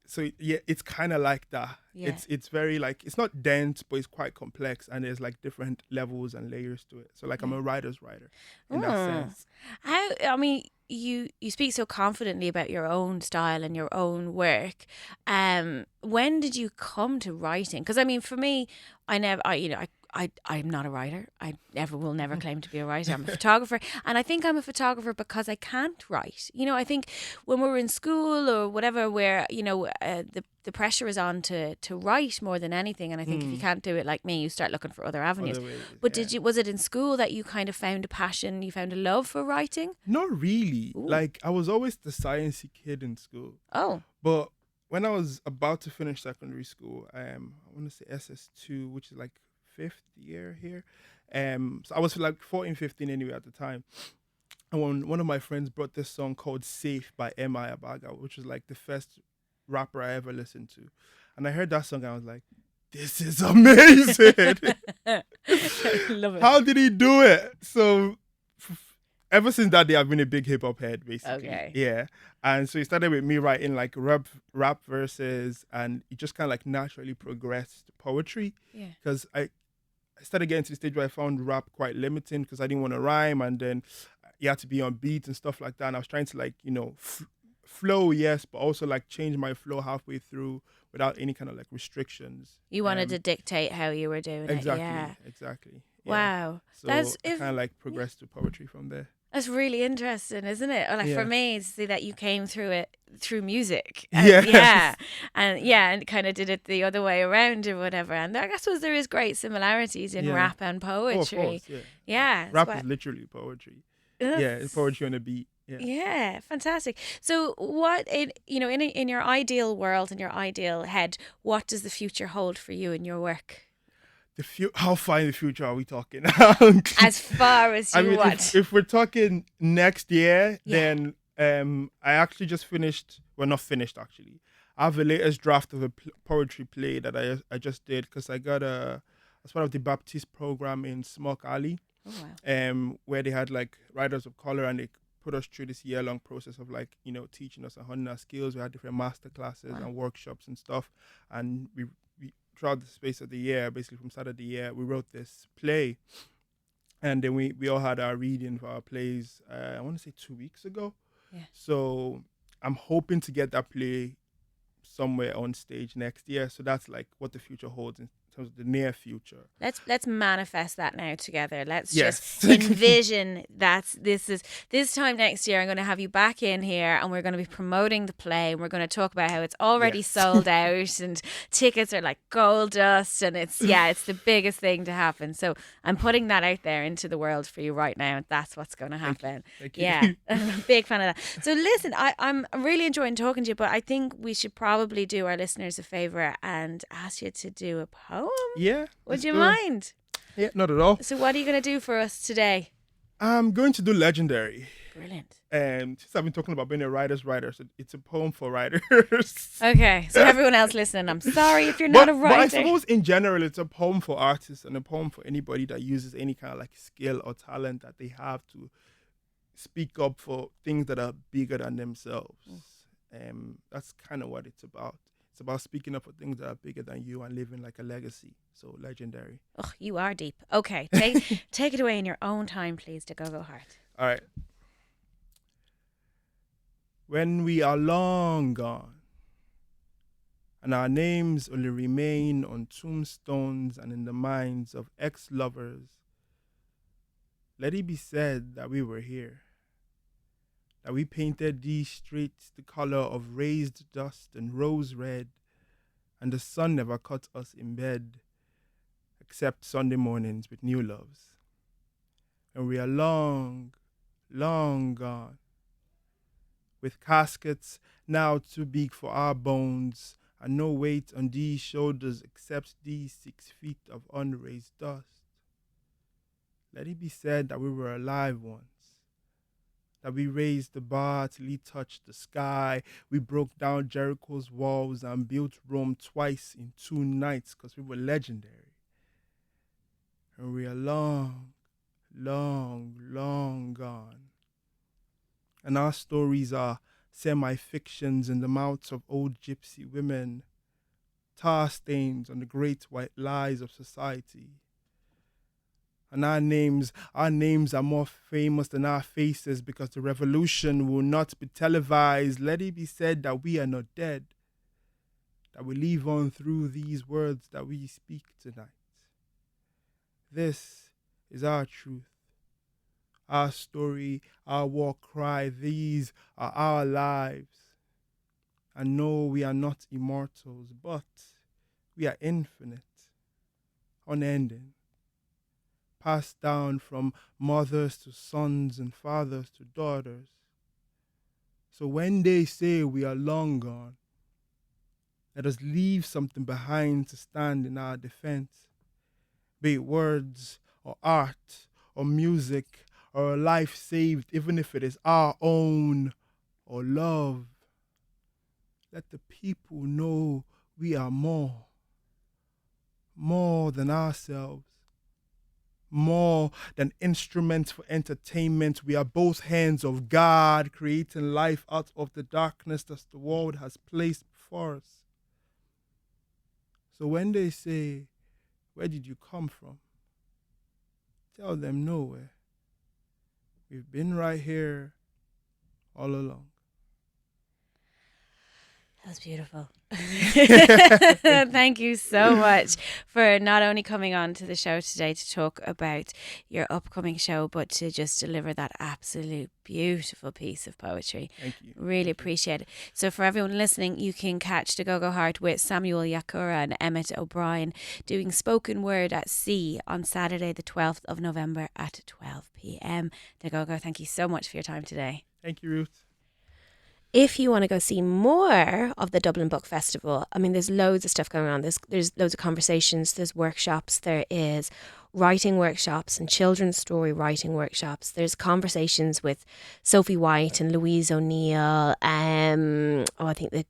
Speaker 6: So yeah, it's kind of like that. Yeah. It's very like, it's not dense, but it's quite complex, and there's like different levels and layers to it. So like I'm a writer's writer in that sense.
Speaker 5: You speak so confidently about your own style and your own work. When did you come to writing? Because I mean, for me, I I'm not a writer. I will never claim to be a writer. I'm a photographer, and I think I'm a photographer because I can't write. You know, I think when we're in school or whatever, where the pressure is on to write more than anything, and I think if you can't do it like me, you start looking for other avenues.
Speaker 6: Other ways,
Speaker 5: But
Speaker 6: yeah.
Speaker 5: was it in school that you kind of found a passion, you found a love for writing?
Speaker 6: Not really.
Speaker 5: Ooh.
Speaker 6: Like, I was always the sciencey kid in school.
Speaker 5: Oh,
Speaker 6: But when I was about to finish secondary school, I want to say SS2, which is like 5th year here. So I was like 14, 15 anyway at the time. And when one of my friends brought this song called Safe by M.I. Abaga, which was like the first rapper I ever listened to. And I heard that song and I was like, this is amazing.
Speaker 5: love it.
Speaker 6: How did he do it? So ever since that day, I've been a big hip hop head, basically.
Speaker 5: Okay.
Speaker 6: Yeah. And so it started with me writing like rap verses, and it just kind of like naturally progressed to poetry.
Speaker 5: Yeah.
Speaker 6: Because I started getting to the stage where I found rap quite limiting because I didn't want to rhyme, and then you had to be on beat and stuff like that. And I was trying to like, flow, yes, but also like change my flow halfway through without any kind of like restrictions.
Speaker 5: You wanted to dictate how you were doing
Speaker 6: Exactly.
Speaker 5: it. Yeah.
Speaker 6: Exactly. Yeah.
Speaker 5: Wow.
Speaker 6: So
Speaker 5: That's
Speaker 6: I kind of like progressed to poetry from there.
Speaker 5: That's really interesting, isn't it? Or like
Speaker 6: Yeah.
Speaker 5: for me to see that you came through it through music.
Speaker 6: Yes.
Speaker 5: And kind of did it the other way around or whatever. And I suppose there is great similarities in
Speaker 6: Yeah.
Speaker 5: rap and poetry.
Speaker 6: Oh, of course, yeah.
Speaker 5: Yeah.
Speaker 6: Rap
Speaker 5: it's
Speaker 6: is literally poetry.
Speaker 5: what-
Speaker 6: Yeah, it's poetry on a beat. Yeah.
Speaker 5: Yeah, fantastic. So, what in your ideal world, in your ideal head, what does the future hold for you in your work?
Speaker 6: How far in the future are we talking?
Speaker 5: As far as you want.
Speaker 6: If we're talking next year,
Speaker 5: Yeah.
Speaker 6: then I actually just finished. Well, not finished actually. I have the latest draft of a poetry play that I just did because I got as part of the Baptist program in Smock Alley,
Speaker 5: Oh, wow.
Speaker 6: where they had like writers of color, and they put us through this year-long process of like teaching us and honing our skills. We had different master classes
Speaker 5: Wow.
Speaker 6: and workshops and stuff, and we throughout the space of the year, basically from start of the year, we wrote this play, and then we all had our reading for our plays. I want to say 2 weeks ago.
Speaker 5: Yeah.
Speaker 6: So I'm hoping to get that play somewhere on stage next year. So that's like what the future holds in terms of the near future.
Speaker 5: Let's manifest that now together. Let's
Speaker 6: Yes.
Speaker 5: just envision that this time next year I'm going to have you back in here and we're going to be promoting the play and we're going to talk about how it's already
Speaker 6: Yes.
Speaker 5: sold out and tickets are like gold dust and it's the biggest thing to happen. So I'm putting that out there into the world for you right now and that's what's going to happen.
Speaker 6: Thank you.
Speaker 5: Yeah, I'm a big fan of that. So listen, I'm really enjoying talking to you, but I think we should probably do our listeners a favour and ask you to do a poem.
Speaker 6: Yeah.
Speaker 5: Would
Speaker 6: let's
Speaker 5: you
Speaker 6: do it.
Speaker 5: mind?
Speaker 6: Yeah, not at all.
Speaker 5: So what are you going to do for us today?
Speaker 6: I'm going to do Legendary.
Speaker 5: Brilliant.
Speaker 6: And since I've been talking about being a writer's writer, so it's a poem for writers.
Speaker 5: Okay, so everyone else listening, I'm sorry if you're not a
Speaker 6: But
Speaker 5: writer.
Speaker 6: I suppose in general, it's a poem for artists and a poem for anybody that uses any kind of like skill or talent that they have to speak up for things that are bigger than themselves. That's kind of what it's about. It's about speaking up for things that are bigger than you and living like a legacy. So Legendary.
Speaker 5: Oh, you are deep. Okay, take it away in your own time, please, Dagogo Hart.
Speaker 6: All right. When we are long gone, and our names only remain on tombstones and in the minds of ex-lovers, let it be said that we were here, that we painted these streets the color of raised dust and rose red, and the sun never caught us in bed, except Sunday mornings with new loves. And we are long, long gone, with caskets now too big for our bones, and no weight on these shoulders except these 6 feet of unraised dust. Let it be said that we were alive once, that we raised the bar till it touched the sky. We broke down Jericho's walls and built Rome twice in 2 nights because we were legendary. And we are long, long, long gone. And our stories are semi-fictions in the mouths of old gypsy women, tar stains on the great white lies of society. And our names are more famous than our faces because the revolution will not be televised. Let it be said that we are not dead, that we live on through these words that we speak tonight. This is our truth, our story, our war cry. These are our lives. I know we are not immortals, but we are infinite, unending, passed down from mothers to sons and fathers to daughters. So when they say we are long gone, let us leave something behind to stand in our defense, be it words or art or music or a life saved, even if it is our own, or love. Let the people know we are more than ourselves, more than instruments for entertainment. We are both hands of God, creating life out of the darkness that the world has placed before us. So when they say, where did you come from? Tell them nowhere. We've been right here all along.
Speaker 5: That was beautiful. Thank you so much for not only coming on to the show today to talk about your upcoming show, but to just deliver that absolute beautiful piece of poetry.
Speaker 6: Thank you.
Speaker 5: Really appreciate it. So for everyone listening, you can catch Dagogo Hart with Samuel Yakura and Emmett O'Brien doing spoken word at sea on Saturday the 12th of November at 12 p.m. Dagogo, thank you so much for your time today.
Speaker 6: Thank you, Ruth.
Speaker 1: If you want to go see more of the Dublin Book Festival, I mean, there's loads of stuff going on. There's loads of conversations, there's workshops, there is writing workshops and children's story writing workshops. There's conversations with Sophie White and Louise O'Neill. I think the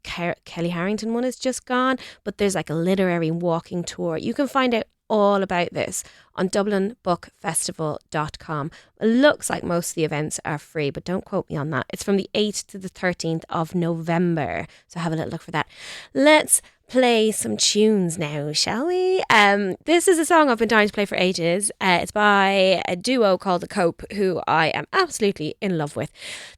Speaker 1: Kelly Harrington one is just gone, but there's like a literary walking tour. You can find out all about this on dublinbookfestival.com. It looks like most of the events are free, but don't quote me on that. It's from the 8th to the 13th of November, so have a little look for that. Let's play some tunes now, shall we? This is a song I've been dying to play for ages. It's by a duo called The Cope, who I am absolutely in love with.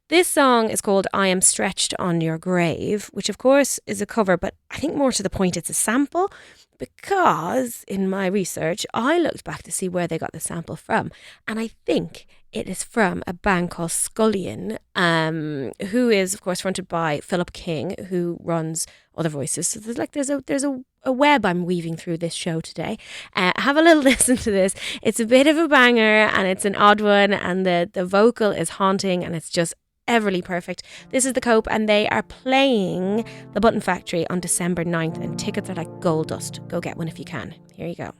Speaker 1: This song is called I Am Stretched on Your Grave, which of course is a cover, but I think more to the point it's a sample, because in my research I looked back to see where they got the sample from, and I think it is from a band called Scullion, who is of course fronted by Philip King, who runs Other Voices. So there's a web I'm weaving through this show today. Have a little listen to this. It's a bit of a banger and it's an odd one, and the vocal is haunting and it's just everly perfect. This is The Cope, and they are playing the Button Factory on December 9th, and tickets are like gold dust. Go get one if you can. Here you go.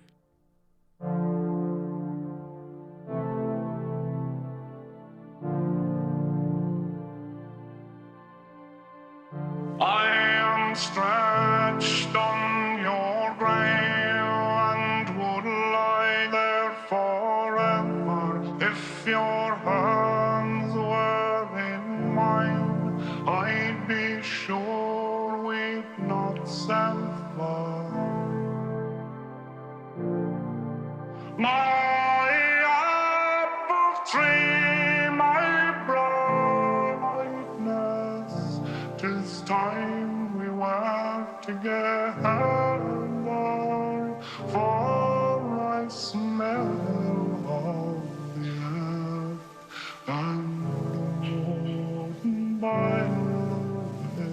Speaker 7: I am stretched on your grave and would lie there forever if your hands were in mine. I'd be sure we'd not send far. My apple tree, my brightness, 'tis time we were together, for I smell of the earth and the warm by the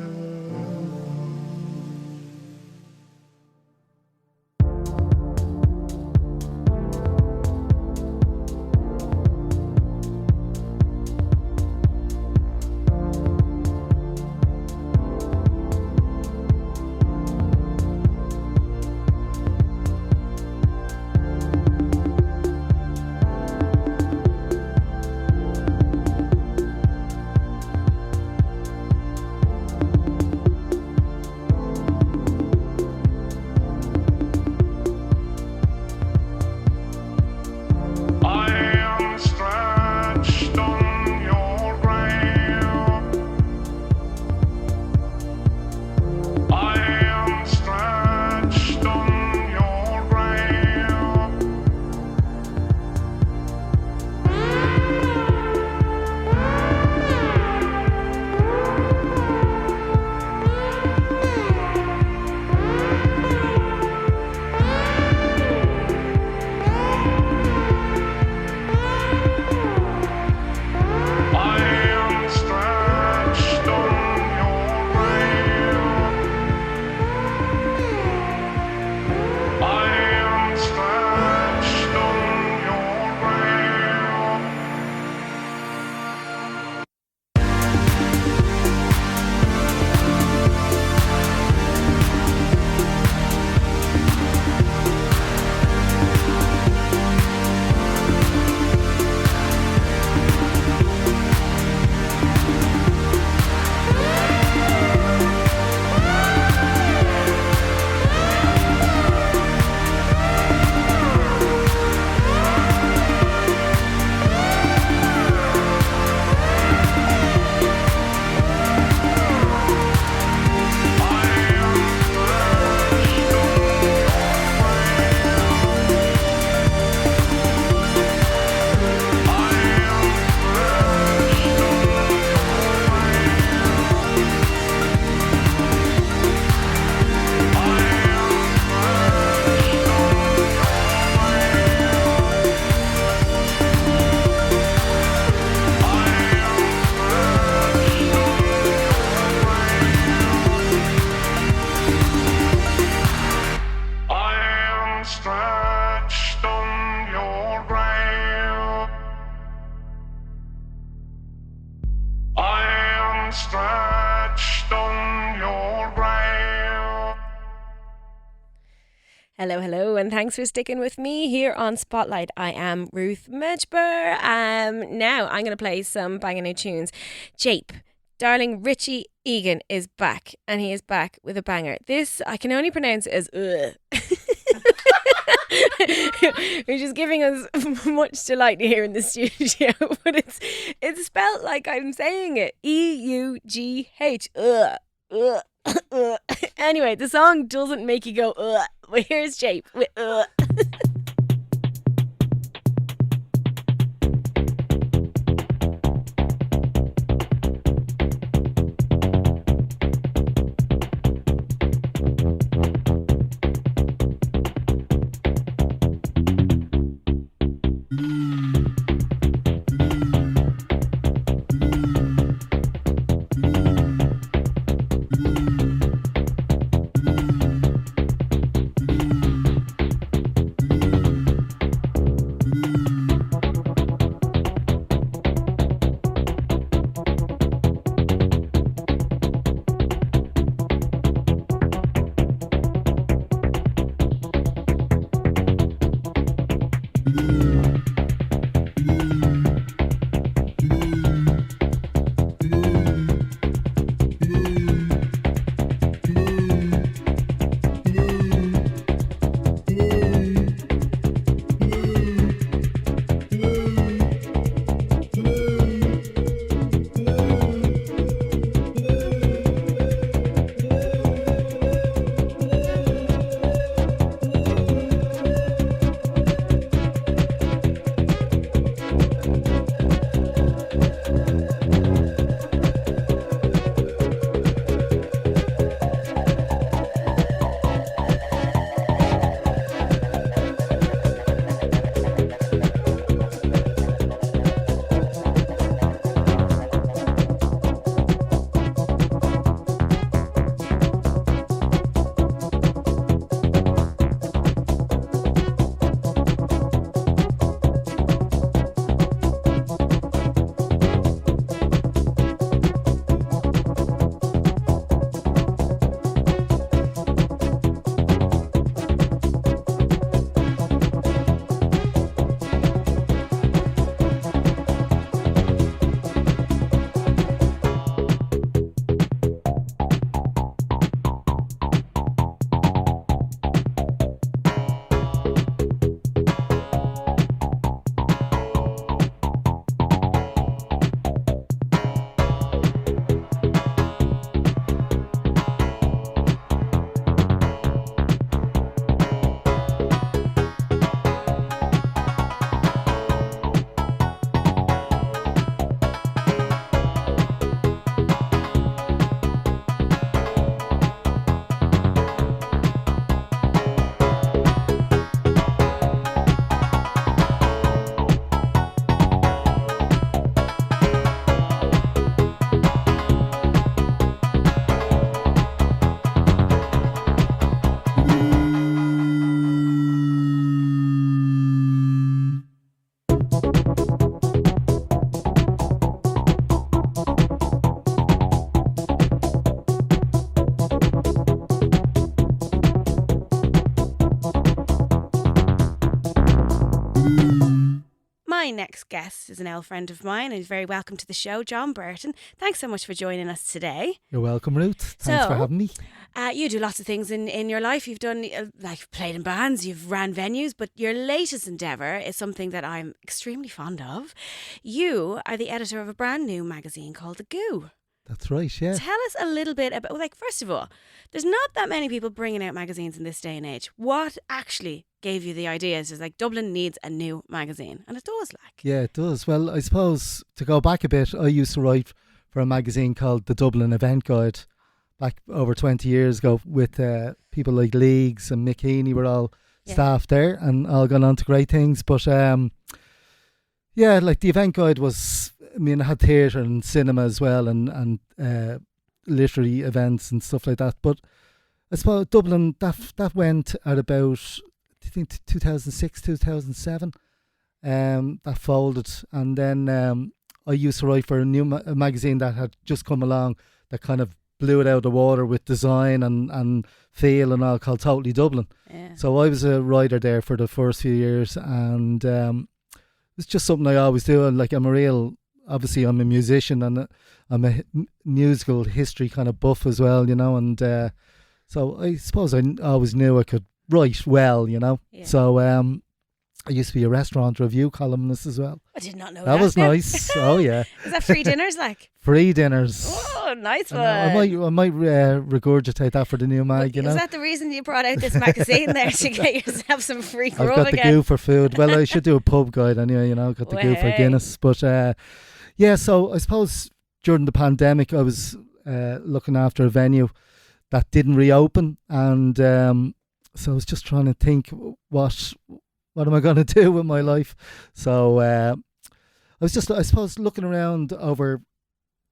Speaker 1: Hello, hello, and thanks for sticking with me here on Spotlight. I am Ruth Medjber. Now I'm going to play some banging new tunes. Jape, darling Richie Egan is back, and he is back with a banger. This I can only pronounce as which is giving us much delight here in the studio, but it's spelled like I'm saying it. EUGH. Anyway, the song doesn't make you go but here's Jape with my next guest is an old friend of mine and he's very welcome to the show, John Brereton. Thanks so much for joining us today.
Speaker 8: You're welcome, Ruth. Thanks for having me.
Speaker 1: You do lots of things in your life. You've done, like, played in bands, you've ran venues, but your latest endeavour is something that I'm extremely fond of. You are the editor of a brand new magazine called Dagogo.
Speaker 8: That's right, yeah.
Speaker 1: Tell us a little bit about, like, first of all, there's not that many people bringing out magazines in this day and age. What actually gave you the idea? It's like Dublin needs a new magazine, and it does, like.
Speaker 8: Yeah, it does. Well, I suppose to go back a bit, I used to write for a magazine called the Dublin Event Guide back over 20 years ago with people like Leagues and Mick Heaney were all staff there and all gone on to great things. But yeah, like the Event Guide was, I mean, it had theatre and cinema as well and literary events and stuff like that. But I suppose Dublin, that went at about, I think, 2006, 2007. That folded. And then I used to write for a new magazine that had just come along that kind of blew it out of the water with design and feel and all, called Totally Dublin.
Speaker 5: Yeah.
Speaker 8: So I was a writer there for the first few years, and it's just something I always do. And like, obviously I'm a musician, and I'm a musical history kind of buff as well, and so I suppose I always knew I could write well,
Speaker 5: Yeah.
Speaker 8: So I used to be a restaurant review columnist as well.
Speaker 5: I did not know
Speaker 8: That was
Speaker 5: now.
Speaker 8: nice. Oh yeah,
Speaker 5: Is that free dinners like?
Speaker 8: free dinners.
Speaker 5: Oh, nice one.
Speaker 8: I might regurgitate that for the new mag.
Speaker 5: Is that the reason you brought out this magazine there, to get yourself some free grub
Speaker 8: I've got the
Speaker 5: again?
Speaker 8: goo for food. Well, I should do a pub guide anyway. Got the goo for
Speaker 5: Way.
Speaker 8: Guinness. But yeah, so I suppose during the pandemic, I was looking after a venue that didn't reopen, and so I was just trying to think what am I going to do with my life. So I was just, I suppose, looking around over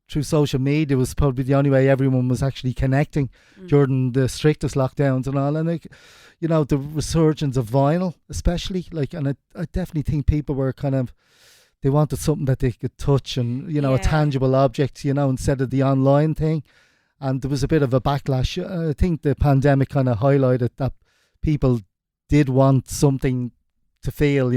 Speaker 8: through social media was probably the only way everyone was actually connecting during the strictest lockdowns and all. And the resurgence of vinyl, especially, and I definitely think people were they wanted something that they could touch and a tangible object, instead of the online thing. And there was a bit of a backlash. I think the pandemic kind of highlighted that people did want something to feel,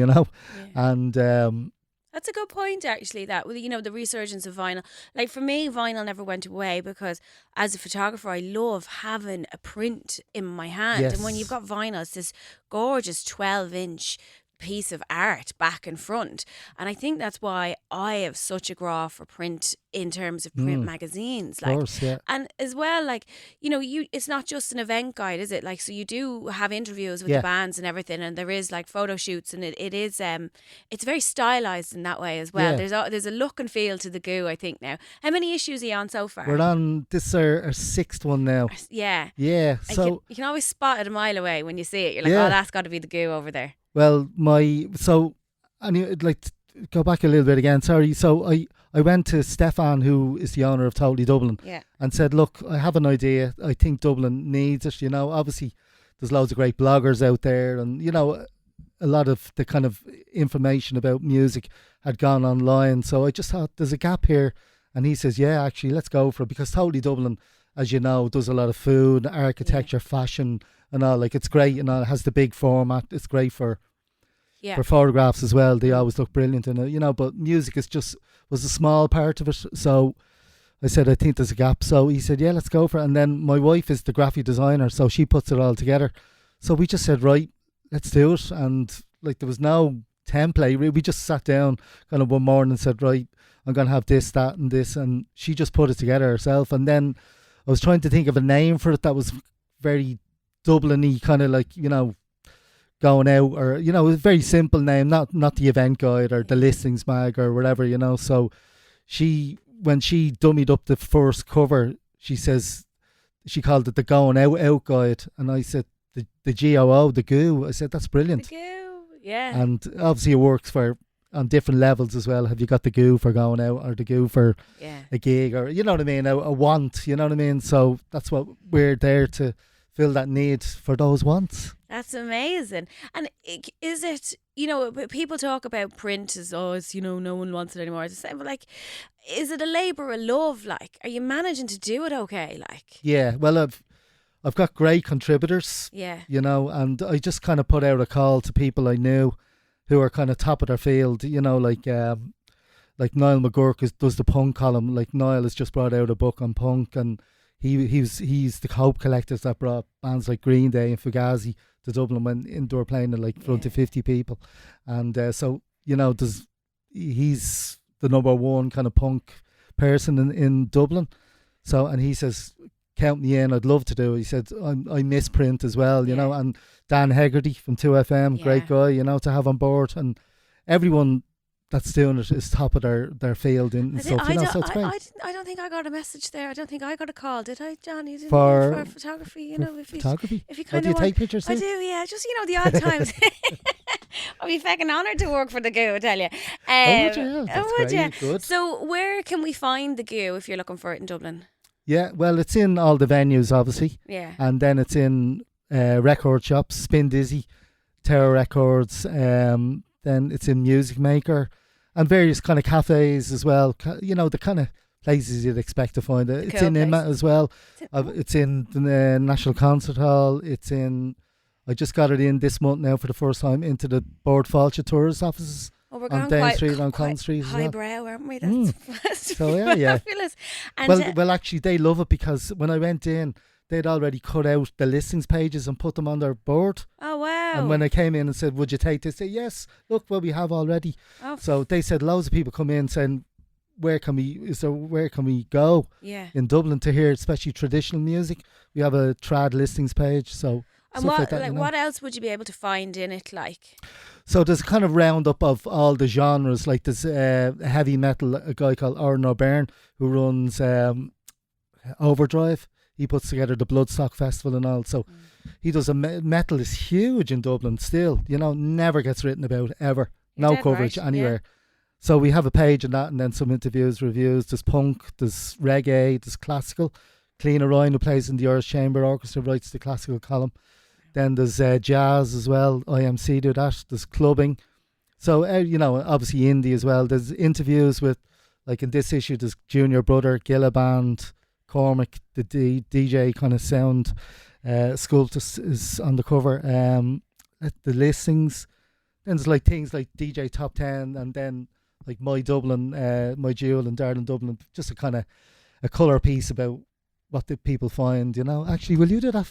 Speaker 8: and
Speaker 5: That's a good point, actually, that, the resurgence of vinyl. Like, for me, vinyl never went away, because as a photographer, I love having a print in my hand.
Speaker 8: Yes.
Speaker 5: And when you've got vinyl, it's this gorgeous 12-inch piece of art back and front. And I think that's why I have such a graw for print in terms of print magazines.
Speaker 8: of course, yeah.
Speaker 5: And as well, it's not just an event guide, is it? So you do have interviews with the bands and everything, and there is photo shoots, and it is it's very stylized in that way as well.
Speaker 8: Yeah.
Speaker 5: There's a look and feel to the goo, I think, now. How many issues are you on so far?
Speaker 8: We're on, this is our sixth one now.
Speaker 5: Yeah.
Speaker 8: Yeah,
Speaker 5: And
Speaker 8: so
Speaker 5: you can always spot it a mile away when you see it. You're like,
Speaker 8: Yeah.
Speaker 5: oh, that's got to be the goo over there.
Speaker 8: well, I'd like to go back a little bit again. Sorry. So I went to Stefan, who is the owner of Totally Dublin,
Speaker 5: Yeah.
Speaker 8: and said, look, I have an idea. I think Dublin needs it. Obviously there's loads of great bloggers out there, and a lot of the kind of information about music had gone online. So I just thought there's a gap here, and he says, yeah, actually, let's go for it, because Totally Dublin, as you know, does a lot of food, architecture, fashion, and all. It's great, it has the big format. It's great for photographs as well. They always look brilliant in it, but music was a small part of it. So I said, I think there's a gap. So he said, yeah, let's go for it. And then my wife is the graphic designer, so she puts it all together. So we just said, right, let's do it. And there was no template. We just sat down kind of one morning and said, right, I'm going to have this, that and this. And she just put it together herself. And then I was trying to think of a name for it that was very Dublin-y, kind of going out, or a very simple name, not the event guide or the listings mag or whatever, So when she dummied up the first cover, she says she called it the Going Out guide, and I said the GOO, the goo. I said, that's brilliant.
Speaker 5: The goo, yeah.
Speaker 8: And obviously it works on different levels as well. Have you got the goo for going out, or the goo for a gig, or you know what I mean, a want, you know what I mean? So that's what we're there to fill, that need for those wants.
Speaker 5: That's amazing. And is it, people talk about print as, it's, no one wants it anymore. It's the same, but is it a labour of love? Are you managing to do it okay?
Speaker 8: Yeah, well, I've got great contributors.
Speaker 5: Yeah.
Speaker 8: And I just kind of put out a call to people I knew who are kind of top of their field. Like Niall McGurk does the punk column. Niall has just brought out a book on punk, and he's the Hope Collectors that brought bands like Green Day and Fugazi to Dublin when indoor playing in front of 50 people. And so he's the number one kind of punk person in Dublin. So, and he says, count me in, I'd love to do it. He said, I miss print as well, you know. And Dan Hegarty from 2FM, great guy, to have on board. And everyone that's doing it is top of their field and stuff, so it's great.
Speaker 5: I don't think I got a message there. I don't think I got a call, did I, John? You didn't
Speaker 8: For
Speaker 5: photography,
Speaker 8: photography?
Speaker 5: If you
Speaker 8: Oh,
Speaker 5: kind
Speaker 8: do
Speaker 5: of
Speaker 8: you take pictures
Speaker 5: I
Speaker 8: too?
Speaker 5: do, yeah. Just, the odd times. I'd be fucking honoured to work for the goo, I tell you.
Speaker 8: Would you? That's
Speaker 5: would
Speaker 8: great.
Speaker 5: you?
Speaker 8: Good.
Speaker 5: So where can we find the goo if you're looking for it in Dublin?
Speaker 8: Yeah, well, it's in all the venues, obviously.
Speaker 5: Yeah.
Speaker 8: And then it's in record shops, Spin Dizzy, Terror Records, then it's in Music Maker and various kind of cafes as well. The kind of places you'd expect to find it. It's
Speaker 5: Cool
Speaker 8: in Imma
Speaker 5: place.
Speaker 8: as well.
Speaker 5: It's
Speaker 8: It's in the National Concert Hall. It's in. I just got it in this month now for the first time into the Board Fáilte tourist offices.
Speaker 5: Oh, we're
Speaker 8: on
Speaker 5: going
Speaker 8: Down
Speaker 5: quite,
Speaker 8: Street, on Collins
Speaker 5: quite
Speaker 8: Street as well.
Speaker 5: highbrow, aren't we?
Speaker 8: Mm.
Speaker 5: That's
Speaker 8: So, yeah.
Speaker 5: fabulous. And
Speaker 8: Well, actually, they love it because when I went in, they'd already cut out the listings pages and put them on their board.
Speaker 5: oh wow.
Speaker 8: And when I came in and said, "Would you take this?" They said, "Yes. Look what we have already."
Speaker 5: oh,
Speaker 8: So they said loads of people come in saying, where can we go
Speaker 5: yeah.
Speaker 8: in Dublin to hear especially traditional music? We have a trad listings page, so
Speaker 5: And
Speaker 8: stuff
Speaker 5: what
Speaker 8: like that. You know.
Speaker 5: what else would you be able to find in it? Like,
Speaker 8: So there's a kind of roundup of all the genres. Like there's heavy metal, a guy called Aaron O'Byrne who runs Overdrive. He puts together the Bloodstock Festival and all. So he does metal is huge in Dublin still. You know, never gets written about ever.
Speaker 5: You're
Speaker 8: No
Speaker 5: dead
Speaker 8: coverage
Speaker 5: right,
Speaker 8: anywhere. So we have a page on that, and then some interviews, reviews. There's punk, there's reggae, there's classical. Cleaner Ryan, who plays in the Irish Chamber Orchestra, writes the classical column. Then there's jazz as well. IMC do that. There's clubbing. So, you know, obviously indie as well. There's interviews with, like in this issue, there's Junior Brother, Gilla Band, Cormac, the DJ kind of sound sculptor is on the cover. The listings. Then there's like things like DJ Top 10 and then like My Dublin, My Jewel and Darling Dublin. Just a kind of a colour piece about what the people find, you know. Actually, will you do that?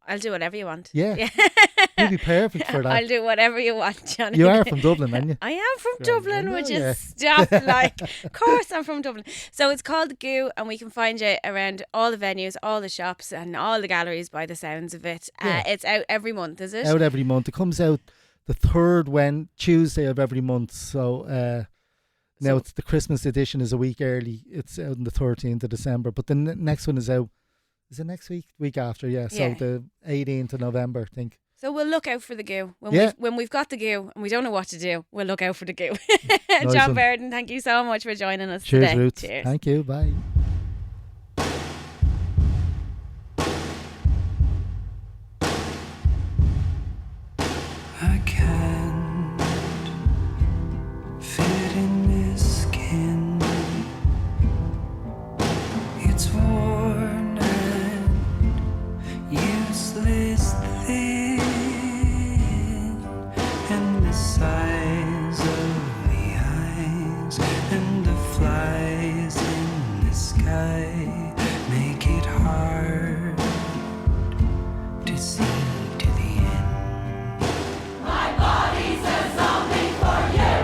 Speaker 5: I'll do whatever you want.
Speaker 8: Yeah. You'd be perfect for that.
Speaker 5: I'll do whatever you want, Johnny.
Speaker 8: You are from Dublin, aren't you?
Speaker 5: I am from
Speaker 8: Right,
Speaker 5: Dublin,
Speaker 8: I
Speaker 5: which
Speaker 8: know, yeah.
Speaker 5: is stuff like, of course I'm from Dublin. So it's called The Goo, and we can find you around all the venues, all the shops, and all the galleries by the sounds of it.
Speaker 8: Yeah.
Speaker 5: It's out every month, is it?
Speaker 8: Out every month. It comes out the third Tuesday of every month. So now it's the Christmas edition is a week early. It's out on the 13th of December. But the next one is out. Is it next week? Week after, yeah. So
Speaker 5: Yeah.
Speaker 8: the 18th of November, I think.
Speaker 5: So we'll look out for The Goo.
Speaker 8: Yeah.
Speaker 5: When we've got The Goo and we don't know what to do, we'll look out for The Goo.
Speaker 8: Nice
Speaker 5: John
Speaker 8: one.
Speaker 5: Brereton, thank you so much for joining us
Speaker 8: Cheers,
Speaker 5: today.
Speaker 8: Ruth.
Speaker 5: Cheers.
Speaker 8: Thank you. Bye.
Speaker 2: I can't fit in this skin. It's worn and useless thin, and the size of the eyes and the flies in the sky make it hard to see to the end. My body says something for you.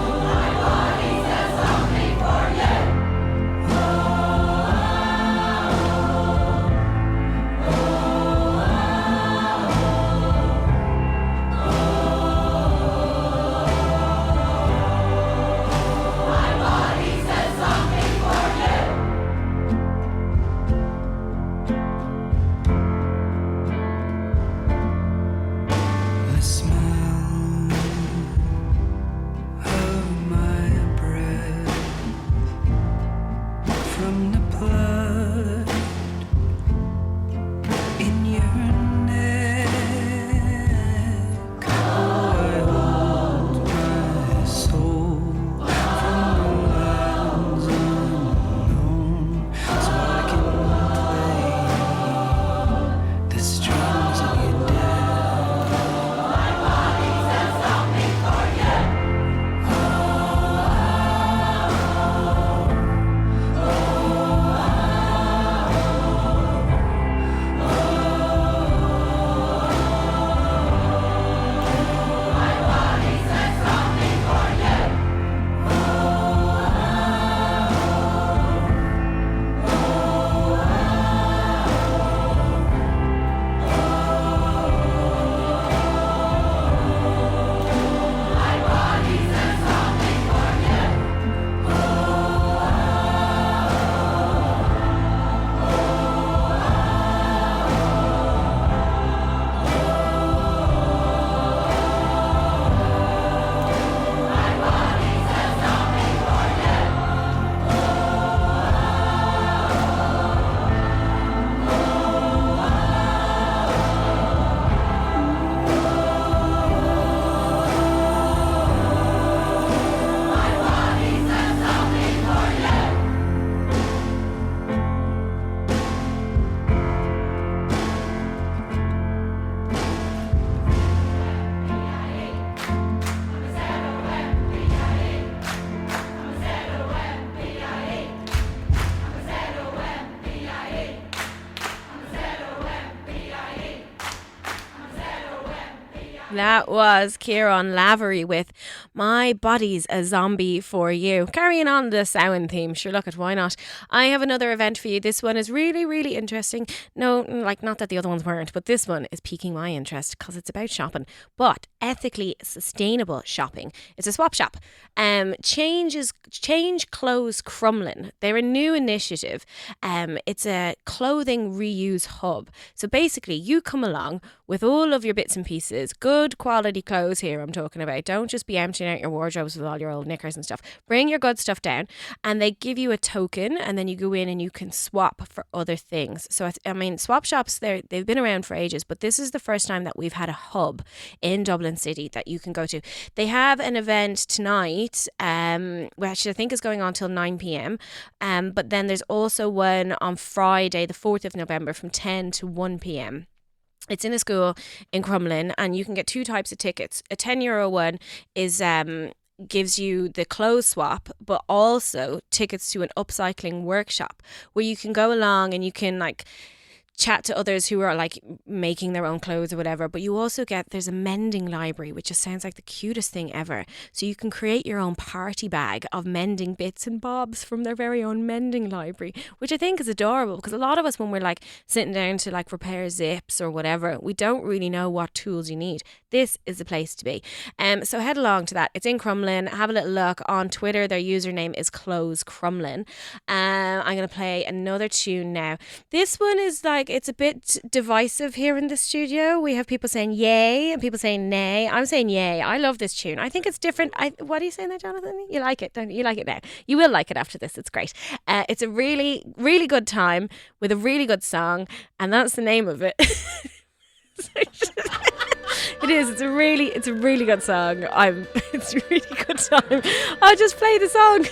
Speaker 2: My body says something for you. My body says something for you. The smell of my breath from the blood in your neck. Oh, I hold my soul from the lands unknown, so I can play the strings of your death. My body says something for you.
Speaker 1: That was Kieran Lavery with My Body's a Zombie for You. Carrying on the Samhain theme, sure, look at why not. I have another event for you. This one is really, really interesting. No, like, not that the other ones weren't, but this one is piquing my interest because it's about shopping, but ethically sustainable shopping. It's a swap shop. Change Clothes Crumlin. They're a new initiative. It's a clothing reuse hub. So basically, you come along with all of your bits and pieces, good quality clothes here I'm talking about. Don't just be emptying out your wardrobes with all your old knickers and stuff. Bring your good stuff down and they give you a token and then you go in and you can swap for other things. So, I mean, swap shops, they've been around for ages, but this is the first time that we've had a hub in Dublin City that you can go to. They have an event tonight, which I think is going on till 9 p.m. But then there's also one on Friday, the 4th of November from 10 to 1 p.m. It's in a school in Crumlin and you can get two types of tickets. A €10 one is gives you the clothes swap, but also tickets to an upcycling workshop where you can go along and you can like chat to others who are like making their own clothes or whatever. But you also there's a mending library, which just sounds like the cutest thing ever. So you can create your own party bag of mending bits and bobs from their very own mending library, which I think is adorable because a lot of us, when we're like sitting down to like repair zips or whatever, we don't really know what tools you need. This is the place to be. So head along to that. It's in Crumlin. Have a little look on Twitter. Their username is Clothes Crumlin. I'm going to play another tune now. This one is like, it's a bit divisive here in the studio. We have people saying yay and people saying nay. I'm saying yay. I love this tune. I think it's different. What are you saying there, Jonathan? You like it, don't you? You like it now. You will like it after this. It's great. It's a really, really good time with a really good song, and that's the name of it. It is. It's a really good song. It's a really good time. I'll just play the song.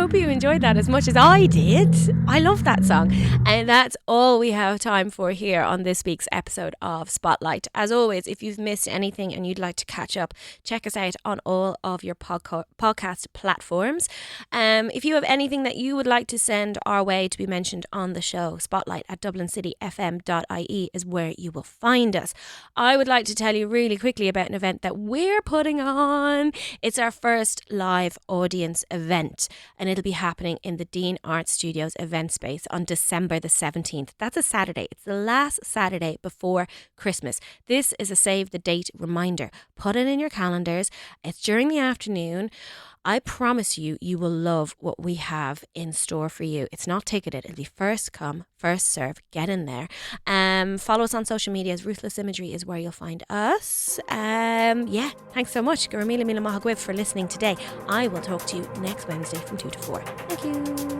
Speaker 1: hope you enjoyed that as much as I did. I love that song. And that's all we have time for here on this week's episode of Spotlight. As always, if you've missed anything and you'd like to catch up, check us out on all of your podcast platforms. If you have anything that you would like to send our way to be mentioned on the show, spotlight@dublincityfm.ie is where you will find us. I would like to tell you really quickly about an event that we're putting on. It's our first live audience event, and it'll be happening in the Dean Art Studios event space on December the 17th. That's a Saturday. It's the last Saturday before Christmas. This is a save the date reminder. Put it in your calendars. It's during the afternoon. I promise you, you will love what we have in store for you. It's not ticketed. It'll be first come, first serve. Get in there. Follow us on social media. Ruthless Imagery is where you'll find us. Yeah, thanks so much. Garamila Mila Mahagwib for listening today. I will talk to you next Wednesday from 2 to 4. Thank you.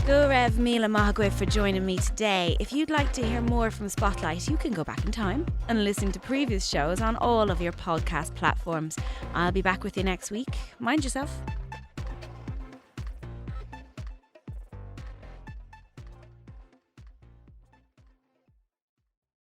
Speaker 5: Go Rev Mila Mahagwe for joining me today. If you'd like to hear more from Spotlight, you can go back in time and listen to previous shows on all of your podcast platforms. I'll be back with you next week. Mind yourself.